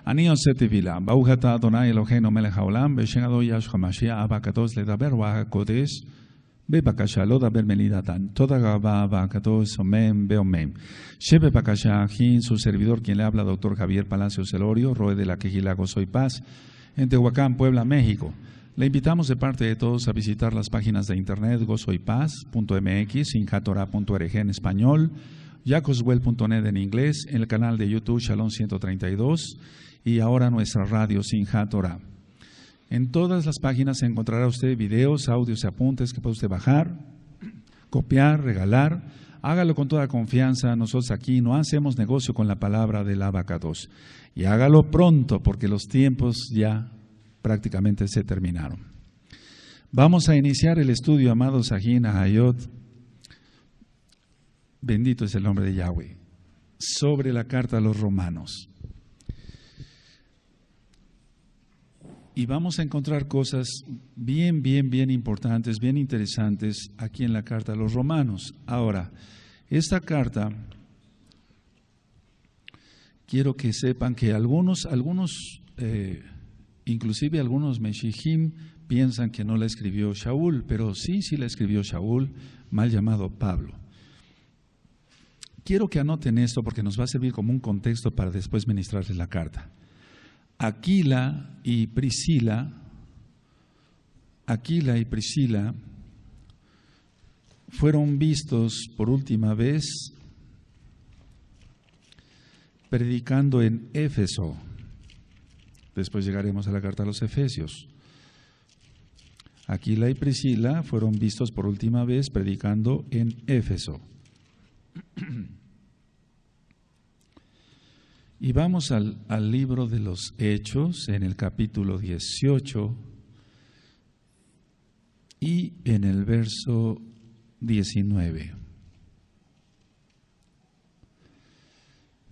Anion setivila, Bauhata Adonai Eloheinu melech haolam, Beshen Ado Yahshua Mashiach, Abakatos ledaber Waha Kodesh, Bebakasha lo daber melidatan, toda Gaba Abakatos, Omen, Beomen. Shebe Bakasha, Jin, su servidor, quien le habla, doctor Javier Palacios Celorio, Roe de la Quejila Gozo y Paz, en Tehuacán, Puebla, México. Le invitamos de parte de todos a visitar las páginas de internet gozoypaz.mx, sinjatorah.org en español, jacoswell.net en inglés, en el canal de YouTube Shalom 132 y ahora nuestra radio Sinjat Torah. En todas las páginas encontrará usted videos, audios y apuntes que puede usted bajar, copiar, regalar. Hágalo con toda confianza. Nosotros aquí no hacemos negocio con la palabra del Abacados. Y hágalo pronto porque los tiempos ya prácticamente se terminaron. Vamos a iniciar el estudio, amados Sahin Ahayot. Bendito es el nombre de Yahweh. Sobre la carta a los romanos. Y vamos a encontrar cosas bien importantes, bien interesantes aquí en la carta a los romanos. Ahora, esta carta, quiero que sepan que inclusive algunos Meshijim piensan que no la escribió Shaul, pero sí la escribió Shaul, mal llamado Pablo. Quiero que anoten esto porque nos va a servir como un contexto para después ministrarles la carta. Aquila y Priscila fueron vistos por última vez predicando en Éfeso. Después llegaremos a la carta a los Efesios. Aquila y Priscila fueron vistos por última vez predicando en Éfeso. Y vamos al libro de los Hechos, en el capítulo 18 y en el verso 19.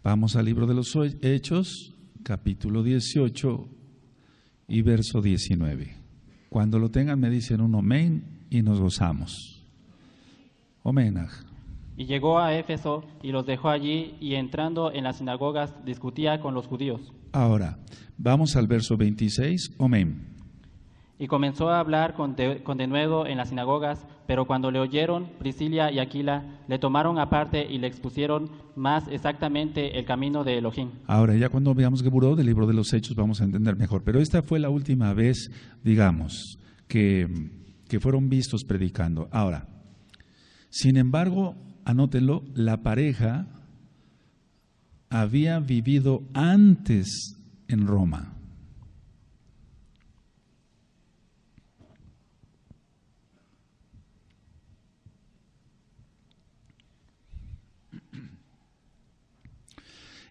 Vamos al libro de los Hechos, capítulo 18 y verso 19. Cuando lo tengan me dicen un amén y nos gozamos. Omenaj. Y llegó a Éfeso y los dejó allí, y entrando en las sinagogas discutía con los judíos. Ahora, vamos al verso 26, amén. Y comenzó a hablar con denuedo en las sinagogas, pero cuando le oyeron Priscila y Aquila, le tomaron aparte y le expusieron más exactamente el camino de Elohim. Ahora, ya cuando veamos Geburot del libro de los Hechos vamos a entender mejor, pero esta fue la última vez, digamos, que fueron vistos predicando. Ahora, sin embargo, anótenlo, la pareja había vivido antes en Roma.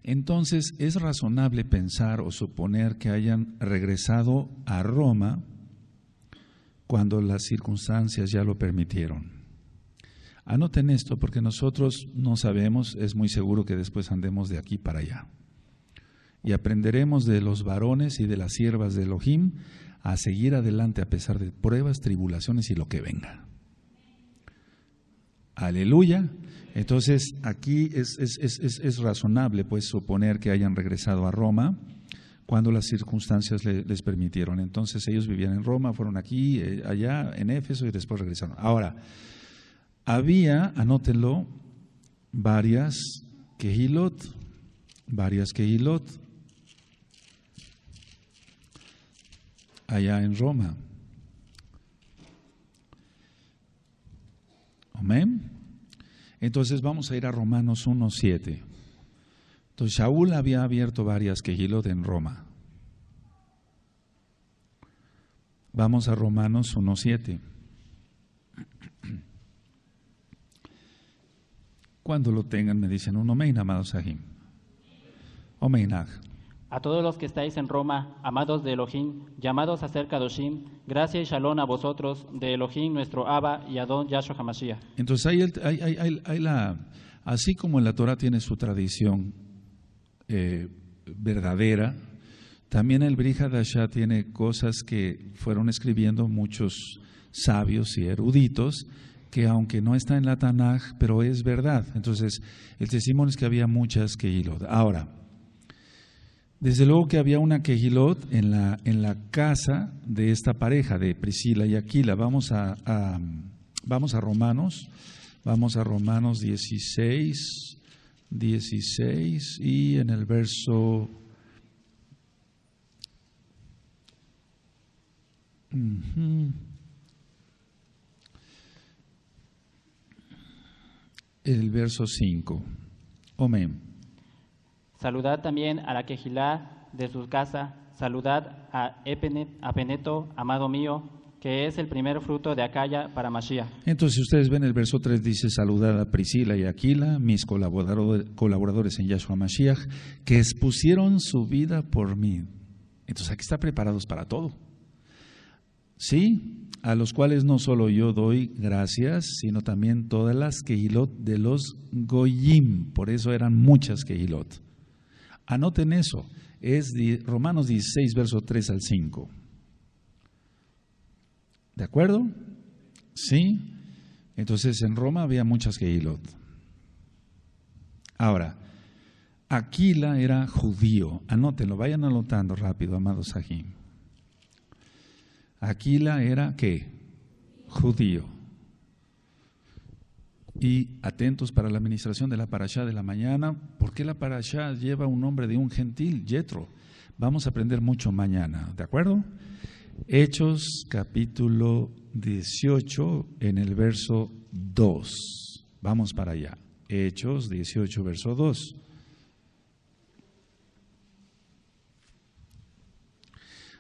Entonces, es razonable pensar o suponer que hayan regresado a Roma cuando las circunstancias ya lo permitieron. Anoten esto porque nosotros no sabemos, es muy seguro que después andemos de aquí para allá. Y aprenderemos de los varones y de las siervas de Elohim a seguir adelante a pesar de pruebas, tribulaciones y lo que venga. Aleluya. Entonces aquí es razonable pues suponer que hayan regresado a Roma cuando las circunstancias les permitieron. Entonces ellos vivían en Roma, fueron aquí, allá, en Éfeso y después regresaron. Ahora, había, anótenlo, varias Kehilot allá en Roma. Amén. Entonces vamos a ir a Romanos 1:7. Entonces Shaul había abierto varias Kehilot en Roma. Vamos a Romanos 1:7. Cuando lo tengan me dicen un amén, amados Sahim. Omenaj. A todos los que estáis en Roma, amados de Elohim, llamados a ser Kadoshim, gracia y shalom a vosotros, de Elohim nuestro Abba y Adón Yahshua HaMashiach. Entonces hay así como la Torah tiene su tradición verdadera, también el Brit Hadashah tiene cosas que fueron escribiendo muchos sabios y eruditos, que aunque no está en la Tanaj, pero es verdad. Entonces, el testimonio es que había muchas Kehilot. Ahora, Desde luego que había una quejilot en la casa de esta pareja, de Priscila y Aquila. Vamos a Romanos 16 y en el verso... el verso 5. Amén. Saludad también a la quejilá de su casa, saludad a Epeneto, amado mío, que es el primer fruto de Acaya para Mashiach. Entonces ustedes ven el verso 3, dice: saludad a Priscila y Aquila, mis colaboradores en Yahshua Mashiach, que expusieron su vida por mí. Entonces aquí están preparados para todo. Sí, a los cuales no solo yo doy gracias, sino también todas las quejilot de los goyim. Por eso eran muchas quejilot. Anoten eso, es Romanos 16, verso 3 al 5. ¿De acuerdo? Sí. Entonces en Roma había muchas quejilot. Ahora, Aquila era judío. Anótenlo, vayan anotando rápido, amados Sahim. Aquila era, ¿qué? Judío. Y atentos para la administración de la parashá de la mañana. ¿Por qué la parashá lleva un nombre de un gentil? Yetro. Vamos a aprender mucho mañana, ¿de acuerdo? Hechos capítulo 18 en el verso 2. Vamos para allá. Hechos 18, verso 2.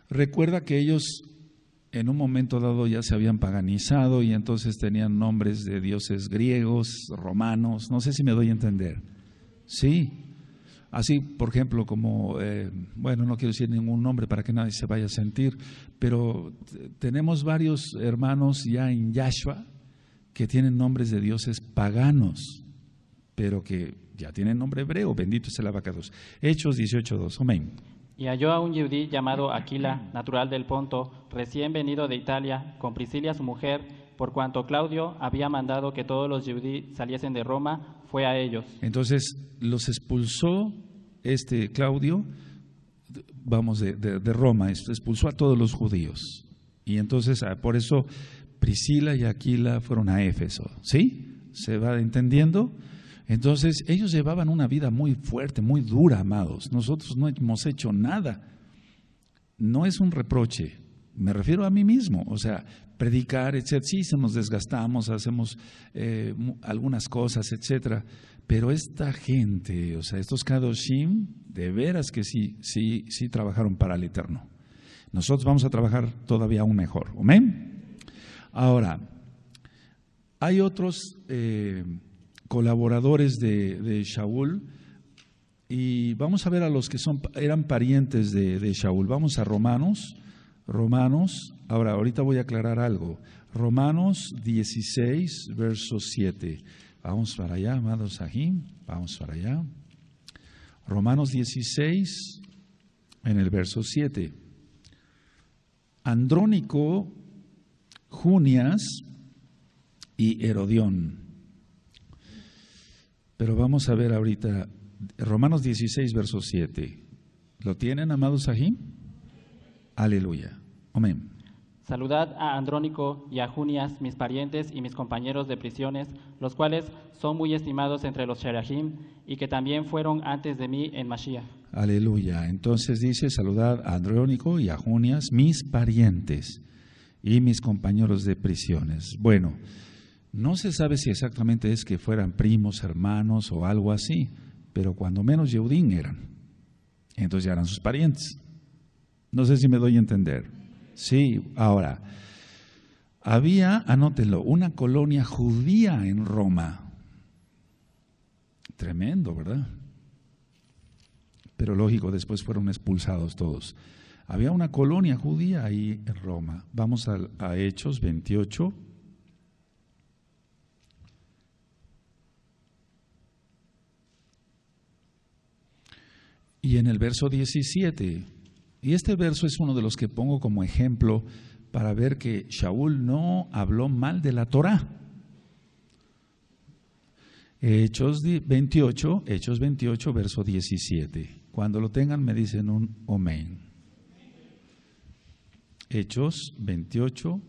Recuerda que ellos en un momento dado ya se habían paganizado y entonces tenían nombres de dioses griegos, romanos, no sé si me doy a entender. Sí, así por ejemplo como, bueno, no quiero decir ningún nombre para que nadie se vaya a sentir, pero tenemos varios hermanos ya en Yahshua que tienen nombres de dioses paganos, pero que ya tienen nombre hebreo, bendito es el abacados. Hechos 18:2, amén. Y halló a un yudí llamado Aquila, natural del Ponto, recién venido de Italia, con Priscila su mujer, por cuanto Claudio había mandado que todos los yudí saliesen de Roma, fue a ellos. Entonces los expulsó Claudio, de Roma, expulsó a todos los judíos. Y entonces por eso Priscila y Aquila fueron a Éfeso. ¿Sí? ¿Se va entendiendo? Entonces, ellos llevaban una vida muy fuerte, muy dura, amados. Nosotros no hemos hecho nada. No es un reproche, me refiero a mí mismo. O sea, predicar, etcétera. Sí, nos desgastamos, hacemos algunas cosas, etcétera. Pero esta gente, o sea, estos Kadoshim, de veras que sí trabajaron para el Eterno. Nosotros vamos a trabajar todavía aún mejor. ¿Amén? Ahora, hay otros colaboradores de Shaul, y vamos a ver a los que eran parientes de Shaul. Vamos a Romanos. Ahora, ahorita voy a aclarar algo. Romanos 16, verso 7. Vamos para allá, amados Sahim, vamos para allá. Romanos 16, en el verso 7. Andrónico, Junias y Herodión. Pero vamos a ver ahorita, Romanos 16, verso 7. ¿Lo tienen, amados Sahim? Aleluya. Amén. Saludad a Andrónico y a Junias, mis parientes y mis compañeros de prisiones, los cuales son muy estimados entre los Sherahim y que también fueron antes de mí en Mashiach. Aleluya. Entonces dice: saludad a Andrónico y a Junias, mis parientes y mis compañeros de prisiones. Bueno, no se sabe si exactamente es que fueran primos, hermanos o algo así, pero cuando menos Yehudim eran. Entonces ya eran sus parientes. No sé si me doy a entender. Sí, ahora, había, anótenlo, una colonia judía en Roma. Tremendo, ¿verdad? Pero lógico, después fueron expulsados todos. Había una colonia judía ahí en Roma. Vamos a Hechos 28. Y en el verso 17, y este verso es uno de los que pongo como ejemplo para ver que Shaul no habló mal de la Torá. Hechos 28, verso 17. Cuando lo tengan me dicen un amén. Hechos 28,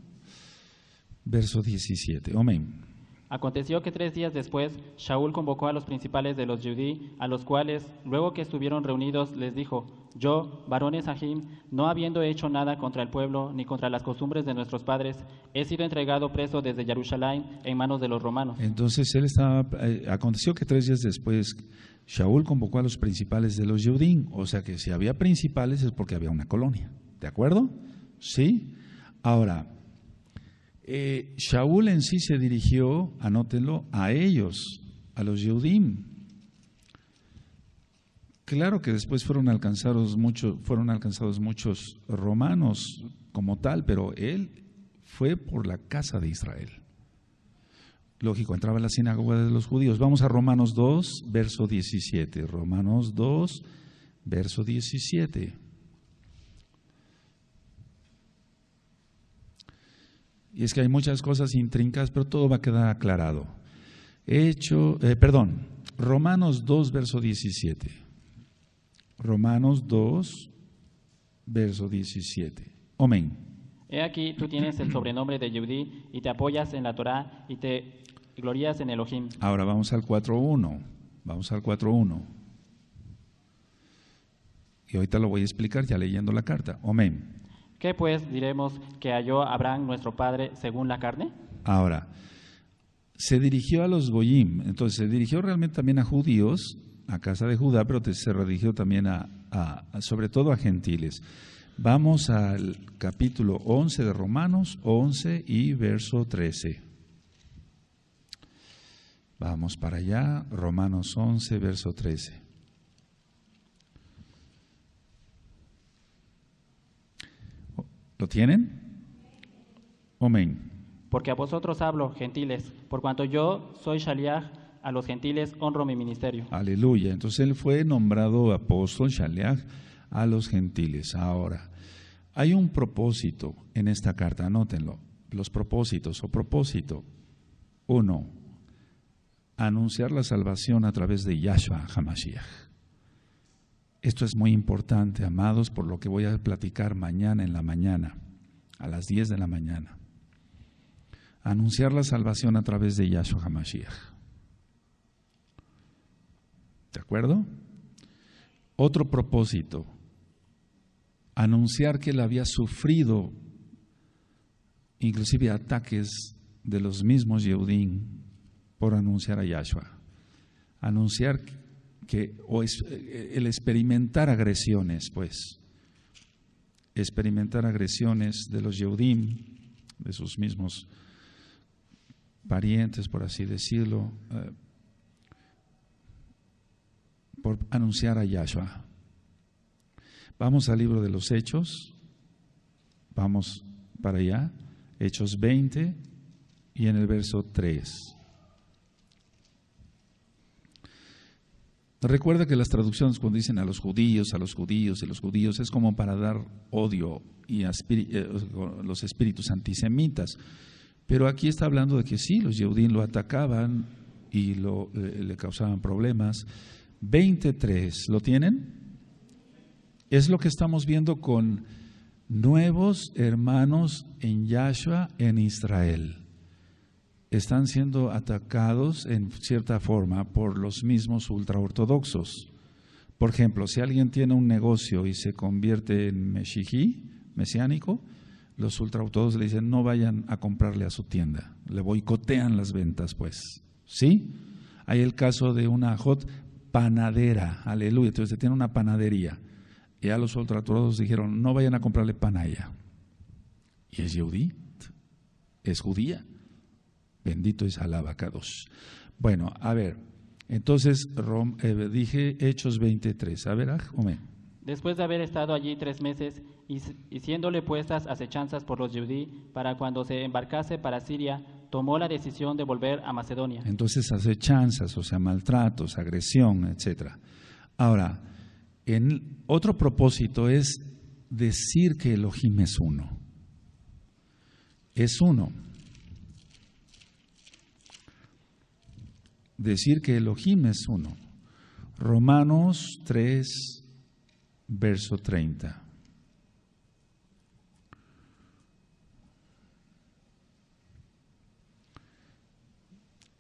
verso 17. Amén. Aconteció que 3 días después, Shaul convocó a los principales de los judí, a los cuales, luego que estuvieron reunidos, les dijo: Yo, varones Ahim, no habiendo hecho nada contra el pueblo, ni contra las costumbres de nuestros padres, he sido entregado preso desde Jerusalén en manos de los romanos. Entonces aconteció que 3 días después, Shaul convocó a los principales de los judí, o sea que si había principales es porque había una colonia, ¿de acuerdo? Sí. Ahora, Shaul en sí se dirigió, anótenlo, a ellos, a los Yehudim. Claro que después fueron alcanzados muchos romanos como tal, pero él fue por la casa de Israel. Lógico, entraba a la sinagoga de los judíos. Vamos a Romanos 2, verso 17. Romanos 2, verso 17. Y es que hay muchas cosas intrincadas, pero todo va a quedar aclarado. Romanos 2, verso 17. Romanos 2, verso 17. Amén. He aquí, tú tienes el sobrenombre de Yehudí y te apoyas en la Torá y te glorías en Elohim. Ahora vamos al 4.1. Vamos al 4.1. Y ahorita lo voy a explicar ya leyendo la carta. Amén. ¿Qué pues diremos que halló Abraham nuestro padre según la carne? Ahora, se dirigió a los Goyim, entonces se dirigió realmente también a judíos, a casa de Judá, pero se dirigió también sobre todo a gentiles. Vamos al capítulo 11 de Romanos, 11 y verso 13. Vamos para allá, Romanos 11, verso 13. ¿Lo tienen? Amén. Porque a vosotros hablo, gentiles, por cuanto yo soy Shaliach, a los gentiles honro mi ministerio. Aleluya. Entonces él fue nombrado apóstol, Shaliach, a los gentiles. Ahora, hay un propósito en esta carta, anótenlo. Los propósitos o propósito. 1. Anunciar la salvación a través de Yahshua HaMashiach. Esto es muy importante, amados, por lo que voy a platicar mañana en la mañana, a las 10 de la mañana. Anunciar la salvación a través de Yahshua HaMashiach. ¿De acuerdo? Otro propósito, anunciar que él había sufrido inclusive ataques de los mismos Yehudim por anunciar a Yahshua. Anunciar el experimentar agresiones, pues, experimentar agresiones de los Yehudim, de sus mismos parientes, por así decirlo, por anunciar a Yahshua. Vamos al libro de los Hechos, vamos para allá, Hechos 20 y en el verso 3. Recuerda que las traducciones cuando dicen a los judíos y los judíos es como para dar odio y los espíritus antisemitas. Pero aquí está hablando de que sí, los Yehudim lo atacaban y le causaban problemas. 23, ¿lo tienen? Es lo que estamos viendo con nuevos hermanos en Yahshua en Israel. Están siendo atacados en cierta forma por los mismos ultraortodoxos. Por ejemplo, si alguien tiene un negocio y se convierte en mesiánico, los ultraortodoxos le dicen no vayan a comprarle a su tienda, le boicotean las ventas, pues. ¿Sí? Hay el caso de una hot panadera, aleluya, entonces tiene una panadería. Y a los ultraortodoxos dijeron no vayan a comprarle pan a ella. Y es Yehudí, es judía. Bendito es Alaba Kadosh. Bueno, a ver, entonces dije Hechos 23. A ver, amén. Después de haber estado allí 3 meses y siéndole puestas acechanzas por los Yehudí para cuando se embarcase para Siria, tomó la decisión de volver a Macedonia. Entonces acechanzas, o sea, maltratos, agresión, etcétera. Ahora, otro propósito es decir que Elohim es uno. Es uno. Decir que Elohim es uno. Romanos 3, verso 30.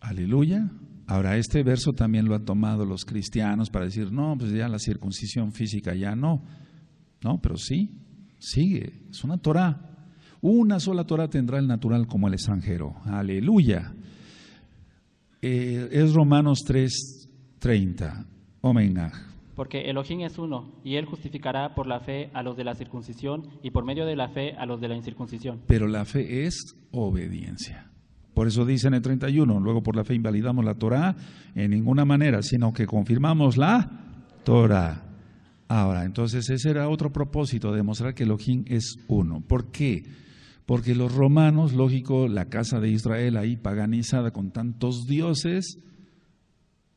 Aleluya. Ahora, este verso también lo han tomado los cristianos para decir, no, pues ya la circuncisión física ya no. No, pero sí, sigue, es una Torá. Una sola Torá tendrá el natural como el extranjero. Aleluya. Es Romanos 3:30. Omenaj. Porque Elohim es uno, y Él justificará por la fe a los de la circuncisión y por medio de la fe a los de la incircuncisión. Pero la fe es obediencia. Por eso dice en el 31, luego por la fe invalidamos la Torá en ninguna manera, sino que confirmamos la Torá. Ahora, entonces ese era otro propósito, demostrar que Elohim es uno. ¿Por qué? Porque los romanos, lógico, la casa de Israel ahí paganizada con tantos dioses,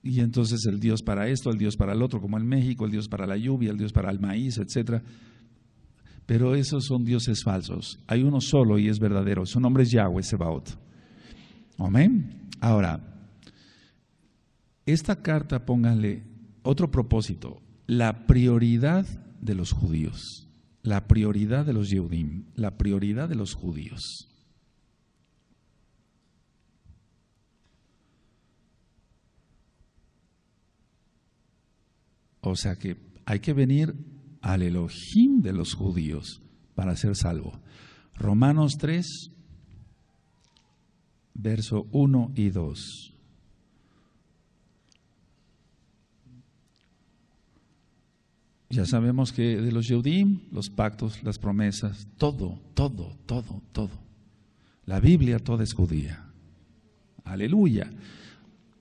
y entonces el Dios para esto, el Dios para el otro, como en México, el Dios para la lluvia, el Dios para el maíz, etc. Pero esos son dioses falsos. Hay uno solo y es verdadero. Su nombre es Yahweh Sebaot. Amén. Ahora, esta carta, pónganle otro propósito, la prioridad de los judíos, la prioridad de los Yehudim, la prioridad de los judíos. O sea que hay que venir al Elohim de los judíos para ser salvo. Romanos 3, verso 1 y 2. Ya sabemos que de los Yehudim, los pactos, las promesas, todo. La Biblia toda es judía. Aleluya.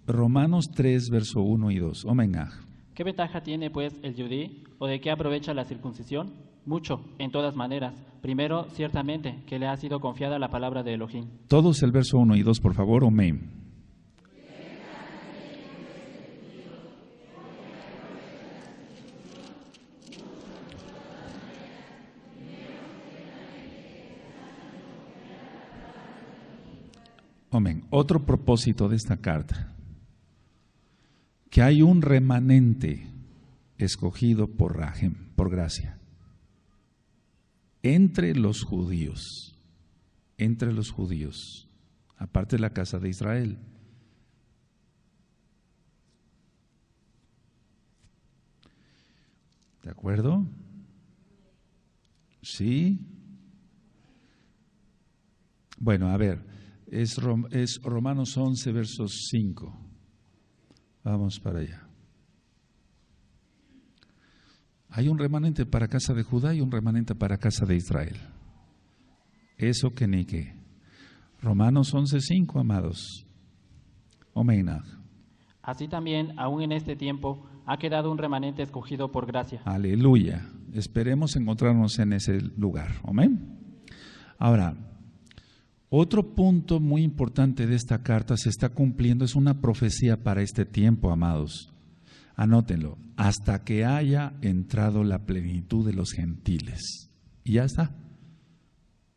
Romanos 3, verso 1 y 2. Omenaj. ¿Qué ventaja tiene pues el yudí o de qué aprovecha la circuncisión? Mucho, en todas maneras. Primero, ciertamente, que le ha sido confiada la palabra de Elohim. Todos el verso 1 y 2, por favor, amén. Amén. Otro propósito de esta carta, que hay un remanente escogido por Rahem, por gracia, entre los judíos, aparte de la casa de Israel. ¿De acuerdo? ¿Sí? Bueno, a ver, es Romanos 11, versos 5. Vamos para allá. Hay un remanente para casa de Judá y un remanente para casa de Israel. Eso que ni qué. Romanos 11:5, amados. Omenaj. Así también, aún en este tiempo, ha quedado un remanente escogido por gracia. Aleluya. Esperemos encontrarnos en ese lugar. Amén. Ahora, otro punto muy importante de esta carta se está cumpliendo, es una profecía para este tiempo, amados. Anótenlo, hasta que haya entrado la plenitud de los gentiles. Y ya está.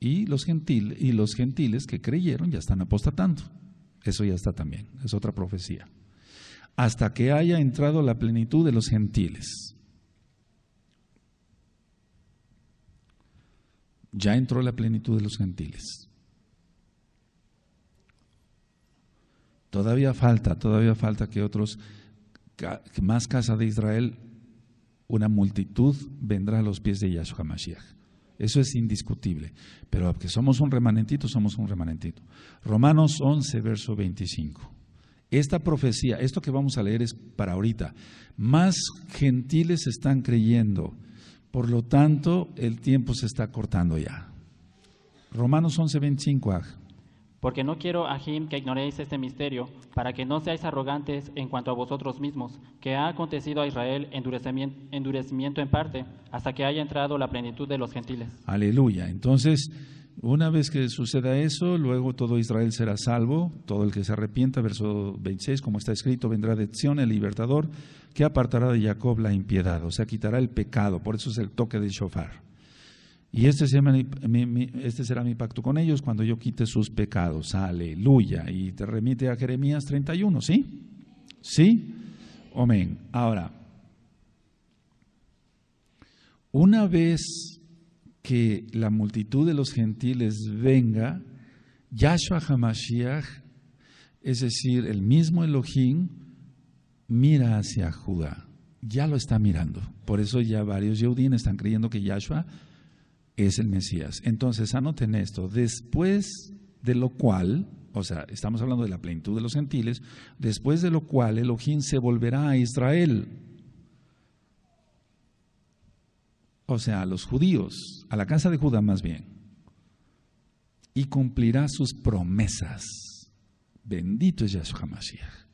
Y los gentiles que creyeron ya están apostatando. Eso ya está también, es otra profecía. Hasta que haya entrado la plenitud de los gentiles. Ya entró la plenitud de los gentiles. Todavía falta que otros, más casa de Israel, una multitud vendrá a los pies de Yahshua Mashiach. Eso es indiscutible. Pero que somos un remanentito, somos un remanentito. Romanos 11, verso 25. Esta profecía, esto que vamos a leer es para ahorita. Más gentiles están creyendo. Por lo tanto, el tiempo se está cortando ya. Romanos 11, 25. Porque no quiero, Ahim, que ignoréis este misterio, para que no seáis arrogantes en cuanto a vosotros mismos, que ha acontecido a Israel endurecimiento en parte, hasta que haya entrado la plenitud de los gentiles. Aleluya. Entonces, una vez que suceda eso, luego todo Israel será salvo, todo el que se arrepienta, verso 26, como está escrito, vendrá de Sión el libertador, que apartará de Jacob la impiedad, o sea, quitará el pecado, por eso es el toque del shofar. Y este será mi pacto con ellos cuando yo quite sus pecados. Aleluya. Y te remite a Jeremías 31, ¿sí? ¿Sí? Amén. Ahora, Una vez que la multitud de los gentiles venga, Yahshua HaMashiach, es decir, el mismo Elohim, mira hacia Judá. Ya lo está mirando. Por eso ya varios Yehudim están creyendo que Yahshua es el Mesías. Entonces, anoten esto. Después de lo cual, o sea, estamos hablando de la plenitud de los gentiles, después de lo cual Elohim se volverá a Israel. O sea, a los judíos, a la casa de Judá más bien, y cumplirá sus promesas. Bendito es Yahshua HaMashiach.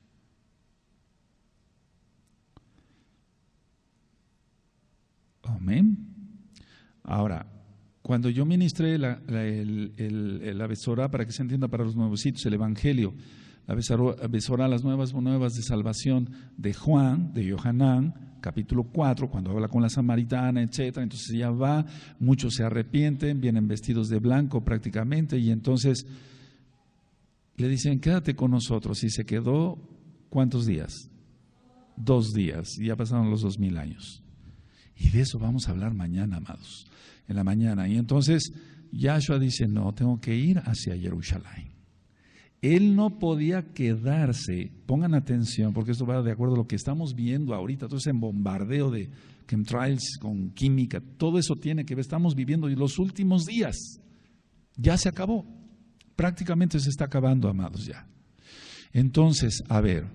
Amén. Ahora, cuando yo ministré la Besorá, para que se entienda para los nuevecitos, el Evangelio, la Besorá, las nuevas de salvación de Juan, de Yohanan, capítulo 4, cuando habla con la samaritana, etcétera, entonces ella va, muchos se arrepienten, vienen vestidos de blanco prácticamente, y entonces le dicen, quédate con nosotros, y se quedó, ¿cuántos días? 2 días, y ya pasaron los 2000 años. Y de eso vamos a hablar mañana, amados, en la mañana. Y entonces Yahshua dice, no, tengo que ir hacia Jerusalén. Él no podía quedarse, pongan atención, porque esto va de acuerdo a lo que estamos viendo ahorita, todo ese bombardeo de chemtrails con química, todo eso tiene que ver, estamos viviendo los últimos días, ya se acabó, prácticamente se está acabando, amados, ya. Entonces, a ver,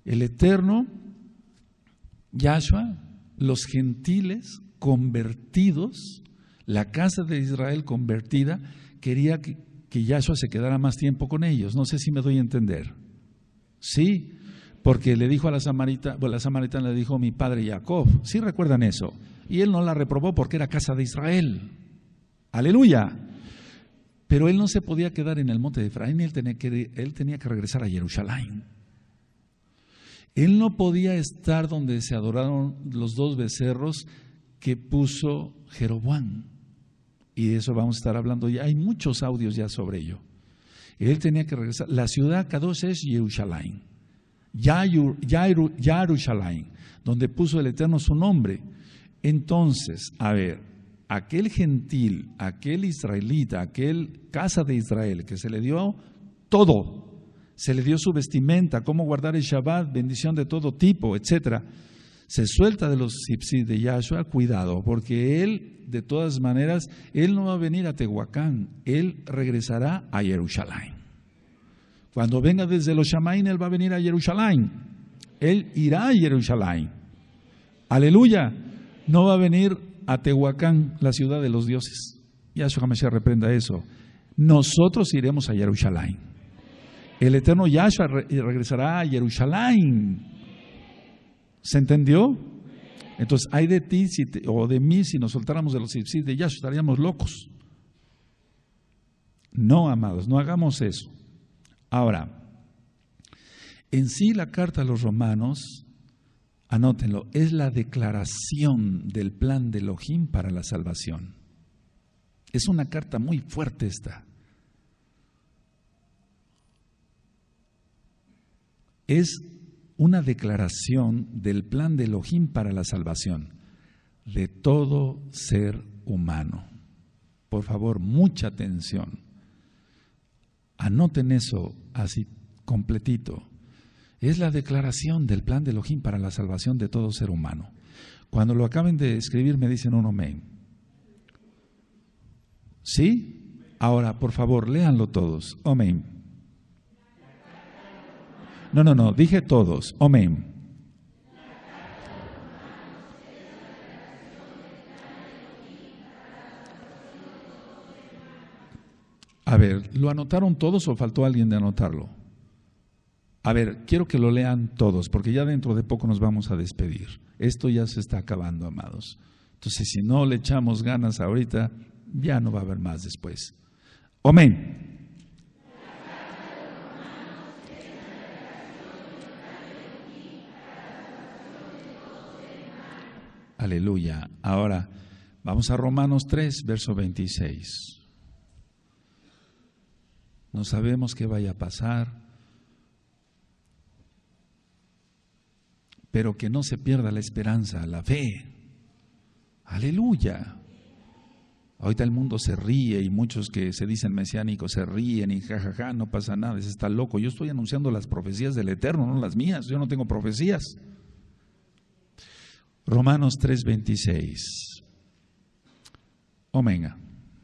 el Eterno, Yahshua, los gentiles convertidos, la casa de Israel convertida, quería que Yahshua se quedara más tiempo con ellos. No sé si me doy a entender. Sí, porque le dijo a la samaritana le dijo mi padre Jacob. ¿Sí recuerdan eso? Y él no la reprobó porque era casa de Israel. Aleluya. Pero él no se podía quedar en el monte de Efraín, él tenía que regresar a Jerusalén. Él no podía estar donde se adoraron los 2 becerros que puso Jeroboam. Y de eso vamos a estar hablando ya. Hay muchos audios ya sobre ello. Él tenía que regresar. La ciudad Kadosh es Jerusalén. Jerusalén, donde puso el Eterno su nombre. Entonces, a ver, aquel gentil, aquel israelita, aquel casa de Israel que se le dio todo, se le dio su vestimenta, cómo guardar el Shabbat, bendición de todo tipo, etcétera. Se suelta de los Sipsid de Yahshua, cuidado, porque él, de todas maneras, él no va a venir a Tehuacán, él regresará a Jerusalén. Cuando venga desde los Shamaín, él va a venir a Jerusalén. Él irá a Jerusalén. Aleluya. No va a venir a Tehuacán, la ciudad de los dioses. Yahshua HaMashiach reprenda eso. Nosotros iremos a Jerusalén. El eterno Yahshua regresará a Jerusalén. ¿Se entendió? Entonces, hay de ti o de mí si nos soltáramos de los Sipsid de Yahshua, estaríamos locos. No, amados, no hagamos eso. Ahora, en sí la carta a los romanos, anótenlo, es la declaración del plan de Elohim para la salvación. Es una carta muy fuerte esta. Es una declaración del plan de Elohim para la salvación de todo ser humano. Por favor, mucha atención. Anoten eso así completito. Es la declaración del plan de Elohim para la salvación de todo ser humano. Cuando lo acaben de escribir me dicen un amén. ¿Sí? Ahora, por favor, léanlo todos. Amén. No, dije todos. Amén. A ver, ¿lo anotaron todos o faltó alguien de anotarlo? A ver, quiero que lo lean todos, porque ya dentro de poco nos vamos a despedir. Esto ya se está acabando, amados. Entonces, si no le echamos ganas ahorita, ya no va a haber más después. Amén. Aleluya. Ahora, vamos a Romanos 3, verso 26. No sabemos qué vaya a pasar, pero que no se pierda la esperanza, la fe. Aleluya. Ahorita el mundo se ríe y muchos que se dicen mesiánicos se ríen y jajaja, no pasa nada, ese está loco. Yo estoy anunciando las profecías del Eterno, no las mías, yo no tengo profecías. Romanos 3:26. Amén.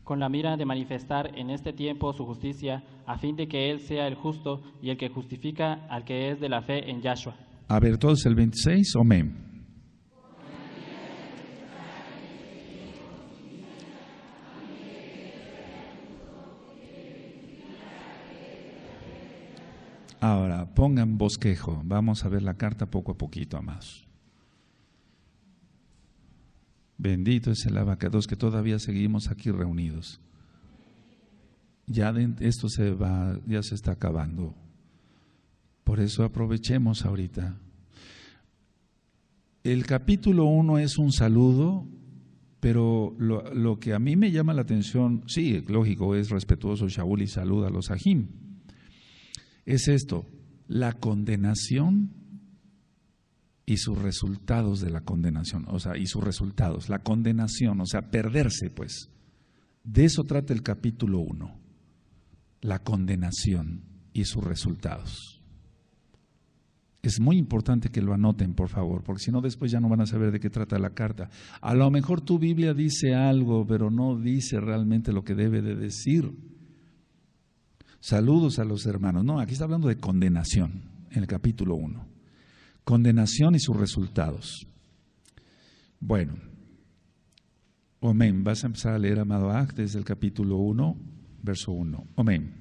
Con la mira de manifestar en este tiempo su justicia, a fin de que Él sea el justo y el que justifica al que es de la fe en Yahshua. A ver, todos el 26, amén. Ahora, pongan bosquejo, vamos a ver la carta poco a poquito, amados. Bendito es el abacados que todavía seguimos aquí reunidos. Ya esto ya se está acabando. Por eso aprovechemos ahorita. El capítulo 1 es un saludo, pero lo que a mí me llama la atención, sí, lógico, es respetuoso Shaul y saluda a los Ajim. Es esto, la condenación y sus resultados de la condenación, o sea, y sus resultados, la condenación, o sea, perderse, pues. De eso trata el capítulo 1, la condenación y sus resultados. Es muy importante que lo anoten, por favor, porque si no después ya no van a saber de qué trata la carta. A lo mejor tu Biblia dice algo, pero no dice realmente lo que debe de decir. Saludos a los hermanos. No, aquí está hablando de condenación, en el capítulo 1. Condenación y sus resultados. Bueno, amén. Vas a empezar a leer, amado Aj, desde el capítulo 1, verso 1. Amén.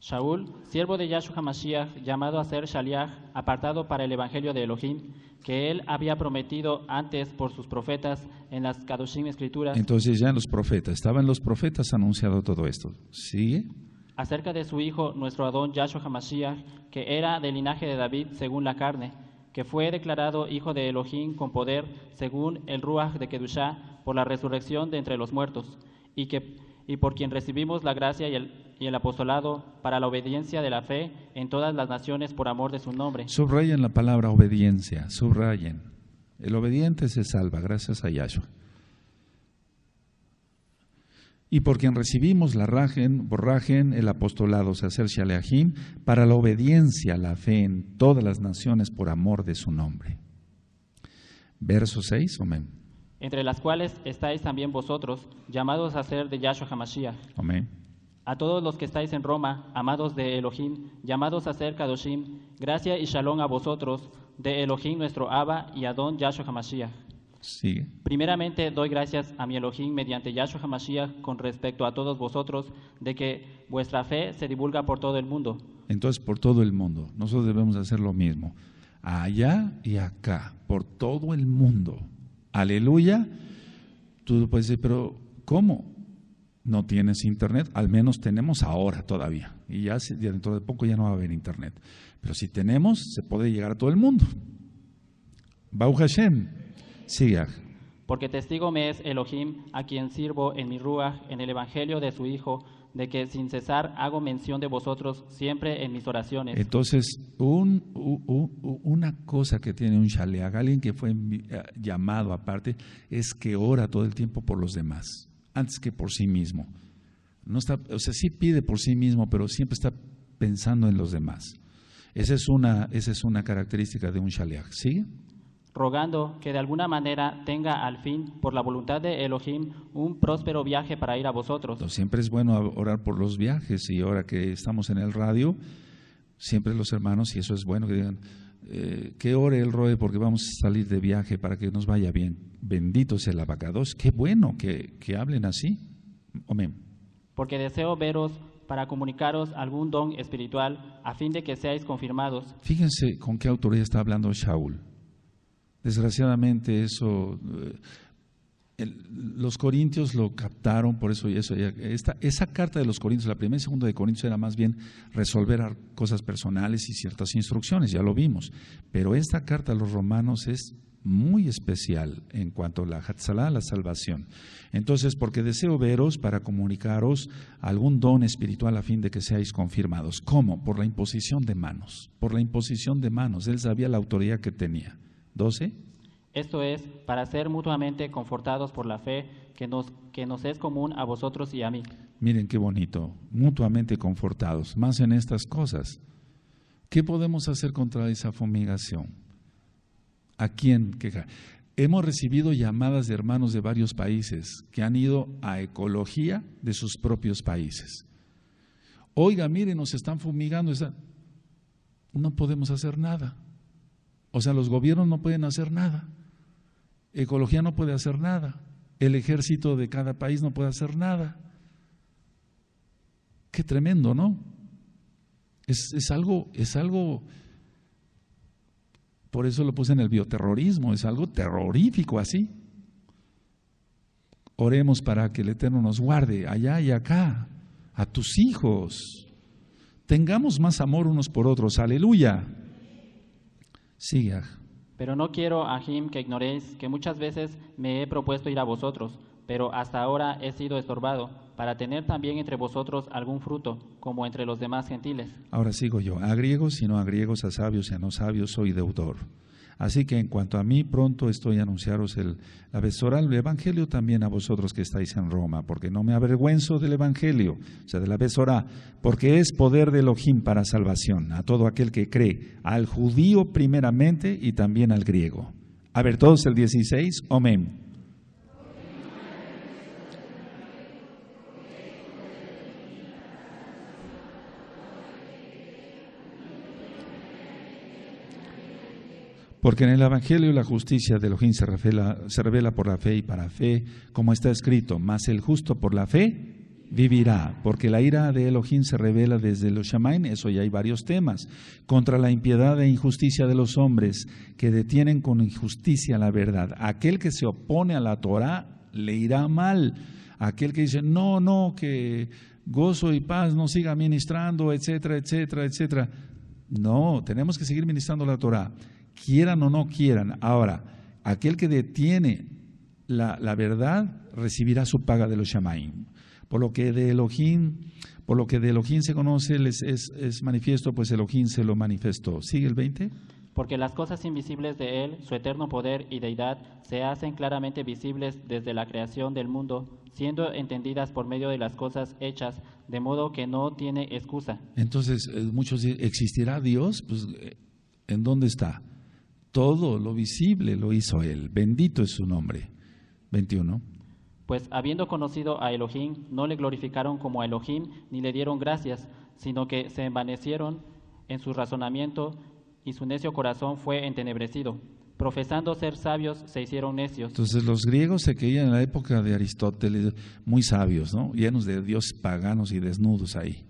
Shaul, siervo de Yahshua HaMashiach, llamado a ser Shaliach, apartado para el evangelio de Elohim, que él había prometido antes por sus profetas en las Kadoshim escrituras. Entonces ya en los profetas, estaban los profetas anunciado todo esto. ¿Sigue? Acerca de su hijo, nuestro Adón Yahshua HaMashiach, que era del linaje de David según la carne, que fue declarado hijo de Elohim con poder según el Ruach de Kedushá por la resurrección de entre los muertos, y por quien recibimos la gracia y el apostolado para la obediencia de la fe en todas las naciones por amor de su nombre. Subrayen la palabra obediencia, subrayen. El obediente se salva gracias a Yahshua. Y por quien recibimos la rajen, el apostolado, o sea, ser Shaleachim, para la obediencia, la fe en todas las naciones por amor de su nombre. Verso 6, amén. Entre las cuales estáis también vosotros, llamados a ser de Yahshua HaMashiach. Amén. A todos los que estáis en Roma, amados de Elohim, llamados a ser Kadoshim, gracia y shalom a vosotros, de Elohim nuestro Abba y Adón Yahshua HaMashiach. Sigue. Primeramente doy gracias a mi Elohim mediante Yahshua HaMashiach con respecto a todos vosotros, de que vuestra fe se divulga por todo el mundo. Entonces, por todo el mundo. Nosotros debemos hacer lo mismo. Allá y acá, por todo el mundo. Aleluya. Tú puedes decir, pero ¿cómo? No tienes internet, al menos tenemos ahora todavía. Y ya dentro de poco ya no va a haber internet. Pero si tenemos, se puede llegar a todo el mundo. Baruch Hashem. Siga. Porque testigo me es Elohim, a quien sirvo en mi Ruach, en el evangelio de su Hijo, de que sin cesar hago mención de vosotros siempre en mis oraciones. Entonces, una cosa que tiene un Shaleach, alguien que fue llamado aparte, es que ora todo el tiempo por los demás, antes que por sí mismo. No está, o sea, sí pide por sí mismo, pero siempre está pensando en los demás. Esa es una característica de un Shaleach. ¿Sigue? Rogando que de alguna manera tenga al fin, por la voluntad de Elohim, un próspero viaje para ir a vosotros. Entonces, siempre es bueno orar por los viajes, y ahora que estamos en el radio, siempre los hermanos, y eso es bueno que digan, que ore el Roe porque vamos a salir de viaje para que nos vaya bien. Bendito sea el abacados. Qué bueno que hablen así. Amén. Porque deseo veros para comunicaros algún don espiritual a fin de que seáis confirmados. Fíjense con qué autoridad está hablando Shaul. Desgraciadamente eso, los corintios lo captaron, por eso esa carta de los corintios, la primera y segunda de Corintios, era más bien resolver cosas personales y ciertas instrucciones, ya lo vimos. Pero esta carta a los romanos es muy especial en cuanto a la Hatzalá, la salvación. Entonces, porque deseo veros para comunicaros algún don espiritual a fin de que seáis confirmados. ¿Cómo? Por la imposición de manos. Por la imposición de manos. Él sabía la autoridad que tenía. 12. Esto es, para ser mutuamente confortados por la fe que nos es común a vosotros y a mí. Miren qué bonito, mutuamente confortados, más en estas cosas. ¿Qué podemos hacer contra esa fumigación? ¿A quién quejar? Hemos recibido llamadas de hermanos de varios países que han ido a ecología de sus propios países. Oiga, miren, nos están fumigando. No podemos hacer nada. O sea, los gobiernos no pueden hacer nada. Ecología no puede hacer nada. El ejército de cada país no puede hacer nada. Qué tremendo, ¿no? Es algo, por eso lo puse en el bioterrorismo, es algo terrorífico así. Oremos para que el Eterno nos guarde allá y acá, a tus hijos. Tengamos más amor unos por otros, aleluya. Siga. Pero no quiero, Ahim, que ignoréis que muchas veces me he propuesto ir a vosotros, pero hasta ahora he sido estorbado, para tener también entre vosotros algún fruto, como entre los demás gentiles. Ahora sigo yo, a griegos y no a griegos, a sabios y a no sabios, soy deudor. Así que en cuanto a mí, pronto estoy a anunciaros la Besorá, el Evangelio también a vosotros que estáis en Roma, porque no me avergüenzo del Evangelio, o sea, de la Besorá, porque es poder de Elohim para salvación, a todo aquel que cree, al judío primeramente y también al griego. A ver, todos el 16, amén. Porque en el Evangelio la justicia de Elohim se revela por la fe y para fe, como está escrito, mas el justo por la fe vivirá, porque la ira de Elohim se revela desde los Shamaim, eso ya hay varios temas, contra la impiedad e injusticia de los hombres que detienen con injusticia la verdad. Aquel que se opone a la Torah le irá mal. Aquel que dice, no, que gozo y paz no siga ministrando, etcétera, etcétera, etcétera. No, tenemos que seguir ministrando la Torah. Quieran o no quieran. Ahora, aquel que detiene la verdad recibirá su paga de los Shamaim. Por lo que de Elohim se conoce, es manifiesto, pues Elohim se lo manifestó. ¿Sigue el 20? Porque las cosas invisibles de Él, su eterno poder y deidad, se hacen claramente visibles desde la creación del mundo, siendo entendidas por medio de las cosas hechas, de modo que no tiene excusa. Entonces, muchos dicen, ¿existirá Dios? Pues, ¿en dónde está? Todo lo visible lo hizo Él. Bendito es su nombre. 21. Pues habiendo conocido a Elohim, no le glorificaron como a Elohim, ni le dieron gracias, sino que se envanecieron en su razonamiento, y su necio corazón fue entenebrecido. Profesando ser sabios, se hicieron necios. Entonces los griegos se creían en la época de Aristóteles muy sabios, ¿no? Llenos de dioses paganos y desnudos ahí.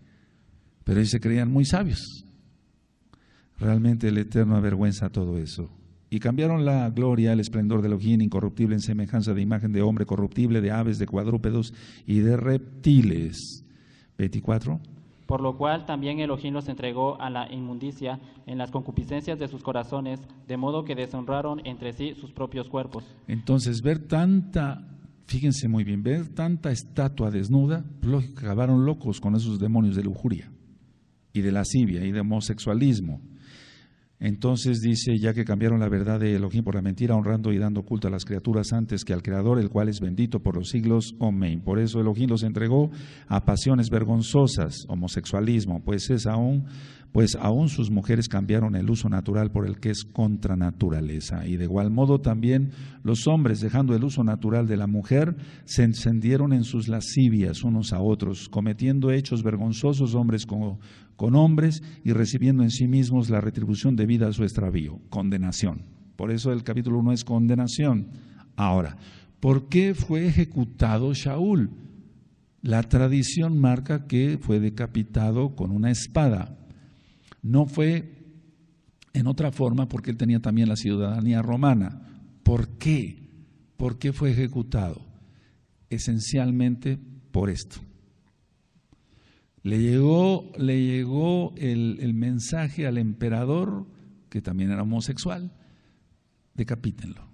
Pero ellos se creían muy sabios. Realmente el Eterno avergüenza todo eso. Y cambiaron la gloria, el esplendor de Elohim incorruptible en semejanza de imagen de hombre corruptible, de aves, de cuadrúpedos y de reptiles. 24. Por lo cual también Elohim los entregó a la inmundicia en las concupiscencias de sus corazones, de modo que deshonraron entre sí sus propios cuerpos. Entonces fíjense muy bien, ver tanta estatua desnuda, lógico, acabaron locos con esos demonios de lujuria y de lascivia y de homosexualismo. Entonces dice, ya que cambiaron la verdad de Elohim por la mentira, honrando y dando culto a las criaturas antes que al Creador, el cual es bendito por los siglos, amén. Por eso Elohim los entregó a pasiones vergonzosas, homosexualismo, pues aún sus mujeres cambiaron el uso natural por el que es contra naturaleza. Y de igual modo también los hombres, dejando el uso natural de la mujer, se encendieron en sus lascivias unos a otros, cometiendo hechos vergonzosos hombres con hombres y recibiendo en sí mismos la retribución debida a su extravío, condenación. Por eso el capítulo 1 es condenación. Ahora, ¿por qué fue ejecutado Shaul? La tradición marca que fue decapitado con una espada. No fue en otra forma porque él tenía también la ciudadanía romana. ¿Por qué? ¿Por qué fue ejecutado? Esencialmente por esto. Le llegó el mensaje al emperador, que también era homosexual, decapítenlo.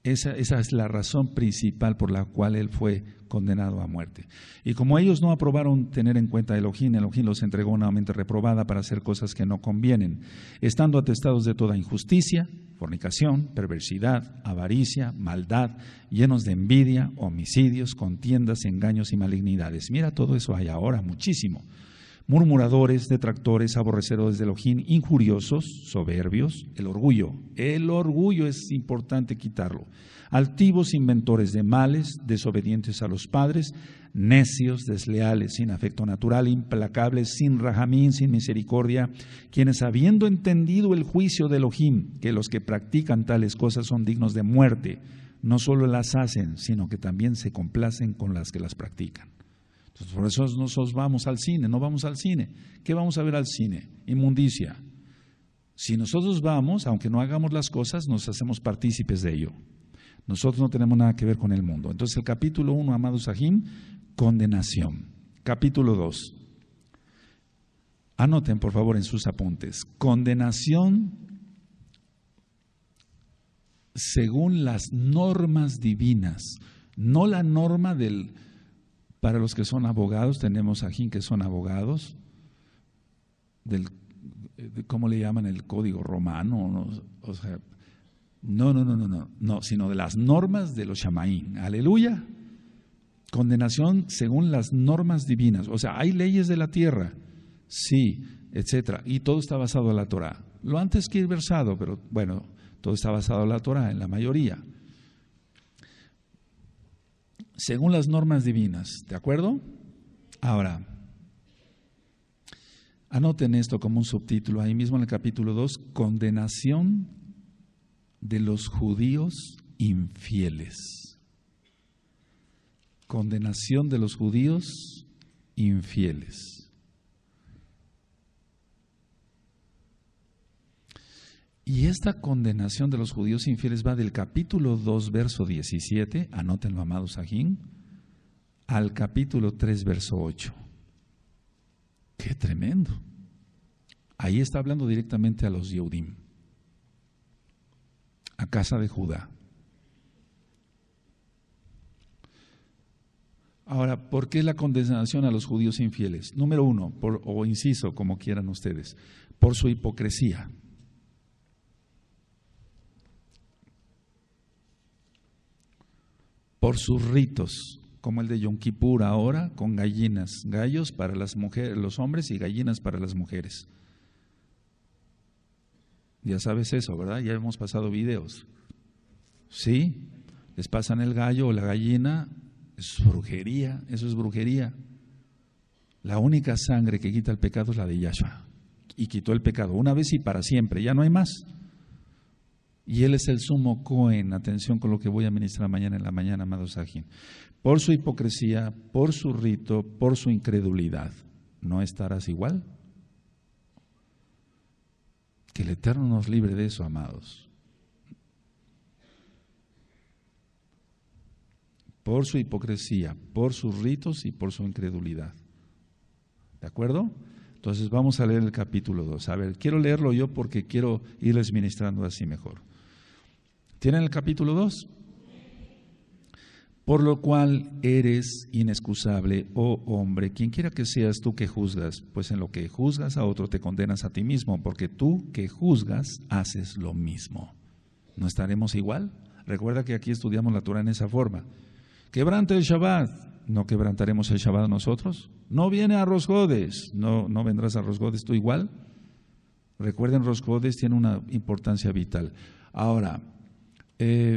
Esa es la razón principal por la cual él fue condenado a muerte. Y como ellos no aprobaron tener en cuenta a Elohim los entregó una mente reprobada para hacer cosas que no convienen, estando atestados de toda injusticia, fornicación, perversidad, avaricia, maldad, llenos de envidia, homicidios, contiendas, engaños y malignidades. Mira, todo eso hay ahora, muchísimo. Murmuradores, detractores, aborrecedores de Elohim, injuriosos, soberbios, el orgullo es importante quitarlo, altivos, inventores de males, desobedientes a los padres, necios, desleales, sin afecto natural, implacables, sin rajamín, sin misericordia, quienes habiendo entendido el juicio de Elohim, que los que practican tales cosas son dignos de muerte, no solo las hacen, sino que también se complacen con las que las practican. Entonces, por eso nosotros vamos al cine, no vamos al cine. ¿Qué vamos a ver al cine? Inmundicia. Si nosotros vamos, aunque no hagamos las cosas, nos hacemos partícipes de ello. Nosotros no tenemos nada que ver con el mundo. Entonces el capítulo 1, amados Sahim, condenación. Capítulo 2. Anoten por favor en sus apuntes. Condenación según las normas divinas, no la norma para los que son abogados, tenemos aquí que son abogados, ¿cómo le llaman? El código romano, ¿no? O sea, no, sino de las normas de los shamaín. Aleluya. Condenación según las normas divinas. O sea, hay leyes de la tierra, sí, etcétera, y todo está basado en la Torah. Lo antes que ir versado, pero bueno, todo está basado en la Torah, en la mayoría. Según las normas divinas, ¿de acuerdo? Ahora, anoten esto como un subtítulo, ahí mismo en el capítulo 2, condenación de los judíos infieles. Condenación de los judíos infieles. Y esta condenación de los judíos infieles va del capítulo 2, verso 17, anótenlo, amados Sahim, al capítulo 3, verso 8. ¡Qué tremendo! Ahí está hablando directamente a los Yehudim, a casa de Judá. Ahora, ¿por qué la condenación a los judíos infieles? Número 1, o inciso, como quieran ustedes, por su hipocresía. Por sus ritos, como el de Yom Kippur ahora, con gallinas, gallos para las mujeres, los hombres, y gallinas para las mujeres. Ya sabes eso, ¿verdad? Ya hemos pasado videos. ¿Sí? Les pasan el gallo o la gallina, es brujería, eso es brujería. La única sangre que quita el pecado es la de Yahshua. Y quitó el pecado una vez y para siempre, ya no hay más. Y Él es el sumo Cohen, atención con lo que voy a ministrar mañana en la mañana, amados Sahim. Por su hipocresía, por su rito, por su incredulidad, ¿no estarás igual? Que el Eterno nos libre de eso, amados. Por su hipocresía, por sus ritos y por su incredulidad. ¿De acuerdo? Entonces vamos a leer el capítulo 2. A ver, quiero leerlo yo porque quiero irles ministrando así mejor. ¿Tienen el capítulo 2? Por lo cual eres inexcusable, oh hombre, quien quiera que seas tú que juzgas, pues en lo que juzgas a otro te condenas a ti mismo, porque tú que juzgas haces lo mismo. ¿No estaremos igual? Recuerda que aquí estudiamos la Torah en esa forma. Quebranta el Shabbat, ¿no quebrantaremos el Shabbat nosotros? No viene a Rosh Hodesh, ¿no vendrás a Rosh Hodesh tú igual? Recuerden, Rosh Hodesh tiene una importancia vital. Ahora,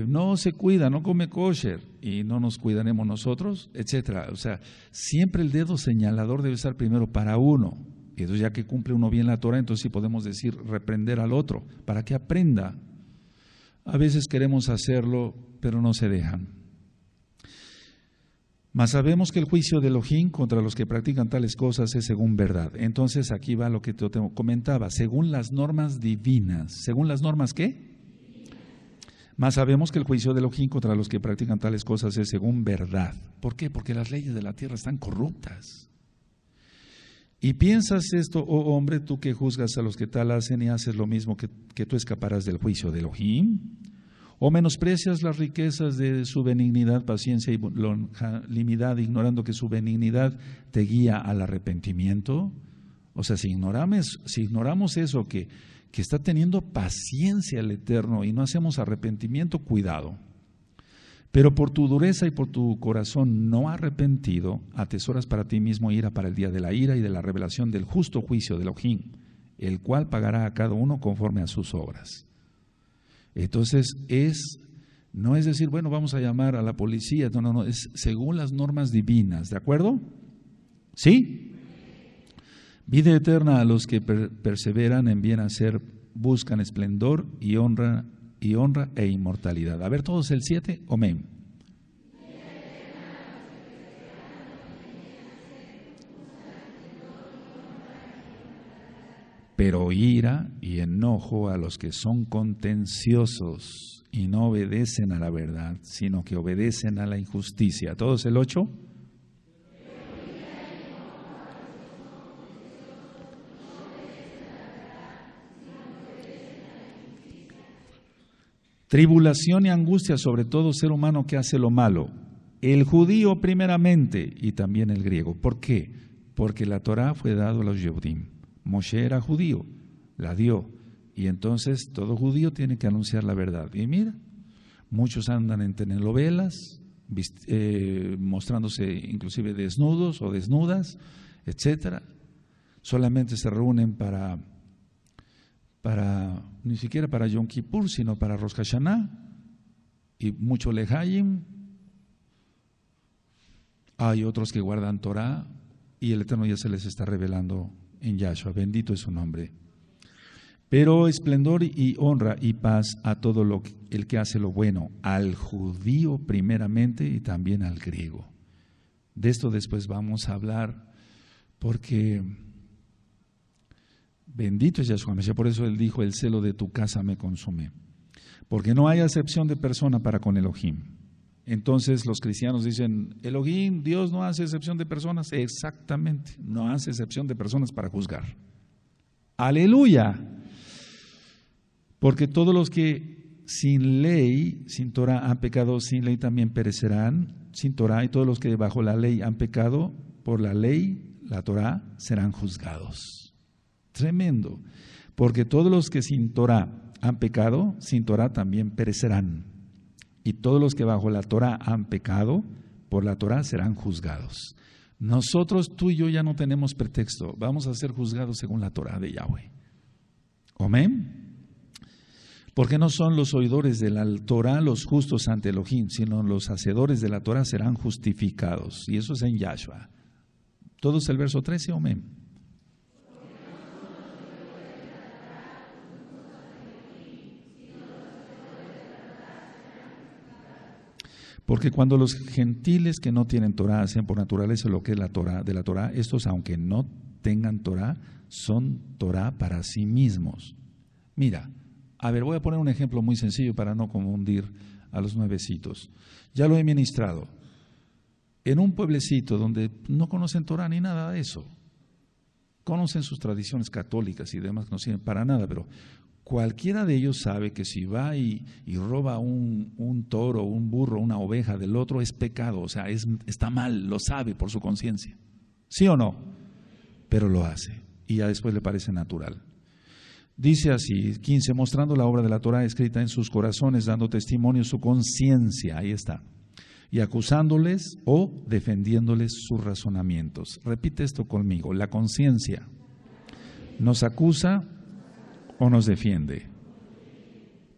no se cuida, no come kosher y no nos cuidaremos nosotros, etcétera. O sea, siempre el dedo señalador debe estar primero para uno. Y entonces, ya que cumple uno bien la Torah, entonces sí podemos decir reprender al otro para que aprenda. A veces queremos hacerlo, pero no se dejan. Mas sabemos que el juicio de Elohim contra los que practican tales cosas es según verdad. Entonces aquí va lo que te comentaba, según las normas divinas. ¿Según las normas qué? Mas sabemos que el juicio de Elohim contra los que practican tales cosas es según verdad. ¿Por qué? Porque las leyes de la tierra están corruptas. Y piensas esto, oh hombre, tú que juzgas a los que tal hacen y haces lo mismo, que tú escaparás del juicio de Elohim. ¿O menosprecias las riquezas de su benignidad, paciencia y longanimidad, ignorando que su benignidad te guía al arrepentimiento? O sea, si ignoramos eso, que está teniendo paciencia el Eterno y no hacemos arrepentimiento, cuidado. Pero por tu dureza y por tu corazón no arrepentido, atesoras para ti mismo ira para el día de la ira y de la revelación del justo juicio de Elohim, el cual pagará a cada uno conforme a sus obras. Entonces, no es decir, bueno, vamos a llamar a la policía, no, es según las normas divinas, ¿de acuerdo? ¿Sí? Vida eterna a los que perseveran en bien hacer, buscan esplendor y honra e inmortalidad. A ver todos el 7, amén. Pero ira y enojo a los que son contenciosos y no obedecen a la verdad, sino que obedecen a la injusticia. ¿Todos el 8? Tribulación y angustia sobre todo ser humano que hace lo malo. El judío primeramente y también el griego. ¿Por qué? Porque la Torá fue dada a los Yehudim. Moshe era judío, la dio. Y entonces todo judío tiene que anunciar la verdad. Y mira, muchos andan en telenovelas, mostrándose inclusive desnudos o desnudas, etcétera. Solamente se reúnen para ni siquiera para Yom Kippur, sino para Rosh Hashanah, y mucho Lehayim. Hay otros que guardan Torah, y el Eterno ya se les está revelando en Yahshua, bendito es su nombre. Pero esplendor y honra y paz a todo el que hace lo bueno, al judío primeramente y también al griego. De esto después vamos a hablar, porque bendito es Yahshua Mashiach, por eso él dijo, el celo de tu casa me consume. Porque no hay acepción de persona para con Elohim. Entonces los cristianos dicen, Elohim, Dios no hace excepción de personas. Exactamente, no hace excepción de personas para juzgar. Aleluya. Porque todos los que sin ley, sin Torah han pecado, sin ley también perecerán, sin Torah, y todos los que bajo la ley han pecado, por la ley, la Torah, serán juzgados. Tremendo. Porque todos los que sin Torah han pecado, sin Torah también perecerán. Y todos los que bajo la Torah han pecado, por la Torah serán juzgados. Nosotros, tú y yo, ya no tenemos pretexto. Vamos a ser juzgados según la Torah de Yahweh. Amén. Porque no son los oidores de la Torah los justos ante Elohim, sino los hacedores de la Torah serán justificados. Y eso es en Yahshua. Todos el verso 13, amén. Porque cuando los gentiles que no tienen Torah hacen por naturaleza lo que es la Torah de la Torah, estos, aunque no tengan Torah, son Torah para sí mismos. Mira, a ver, voy a poner un ejemplo muy sencillo para no confundir a los nuevecitos. Ya lo he ministrado. En un pueblecito donde no conocen Torah ni nada de eso, conocen sus tradiciones católicas y demás, no sirven para nada, pero cualquiera de ellos sabe que si va y roba un toro, un burro, una oveja del otro, es pecado, o sea, está mal, lo sabe por su conciencia. ¿Sí o no? Pero lo hace y ya después le parece natural. Dice así, 15, mostrando la obra de la Torah escrita en sus corazones, dando testimonio su conciencia, ahí está, y acusándoles o defendiéndoles sus razonamientos. Repite esto conmigo, la conciencia nos acusa o nos defiende.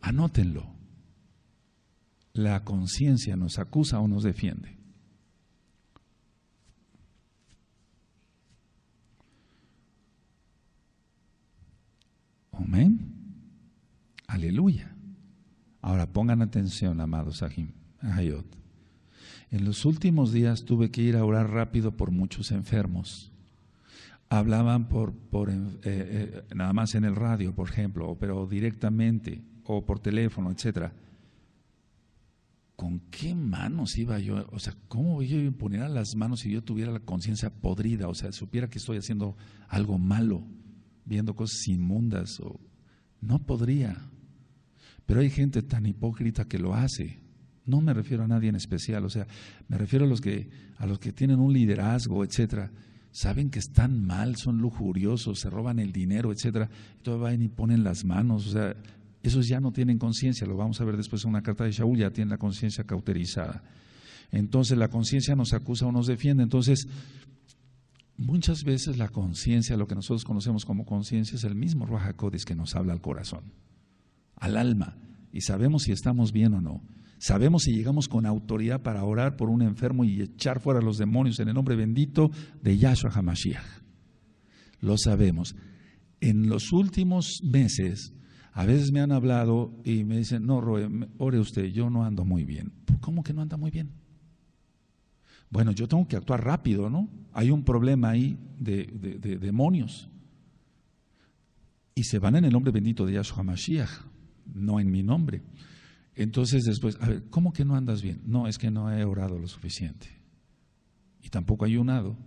Anótenlo. La conciencia nos acusa o nos defiende. Amén. Aleluya. Ahora pongan atención, amados Ahayot. En los últimos días tuve que ir a orar rápido por muchos enfermos. Hablaban nada más en el radio, por ejemplo, pero directamente, o por teléfono, etcétera. ¿Con qué manos iba yo? O sea, ¿cómo yo imponiera las manos si yo tuviera la conciencia podrida? O sea, supiera que estoy haciendo algo malo, viendo cosas inmundas, no podría. Pero hay gente tan hipócrita que lo hace. No me refiero a nadie en especial, o sea, me refiero a los que tienen un liderazgo, etcétera. Saben que están mal, son lujuriosos, se roban el dinero, etcétera. Y todavía van y ponen las manos, o sea, esos ya no tienen conciencia. Lo vamos a ver después en una carta de Shaul, ya tienen la conciencia cauterizada. Entonces la conciencia nos acusa o nos defiende. Entonces, muchas veces la conciencia, lo que nosotros conocemos como conciencia, es el mismo Ruach HaKodesh que nos habla al corazón, al alma, y sabemos si estamos bien o no. Sabemos si llegamos con autoridad para orar por un enfermo y echar fuera a los demonios en el nombre bendito de Yahshua HaMashiach. Lo sabemos. En los últimos meses, a veces me han hablado y me dicen, no, Roe, ore usted, yo no ando muy bien. ¿Cómo que no anda muy bien? Bueno, yo tengo que actuar rápido, ¿no? Hay un problema ahí de demonios. Y se van en el nombre bendito de Yahshua HaMashiach, no en mi nombre. Entonces después, a ver, ¿cómo que no andas bien? No, es que no he orado lo suficiente. Y tampoco ayunado.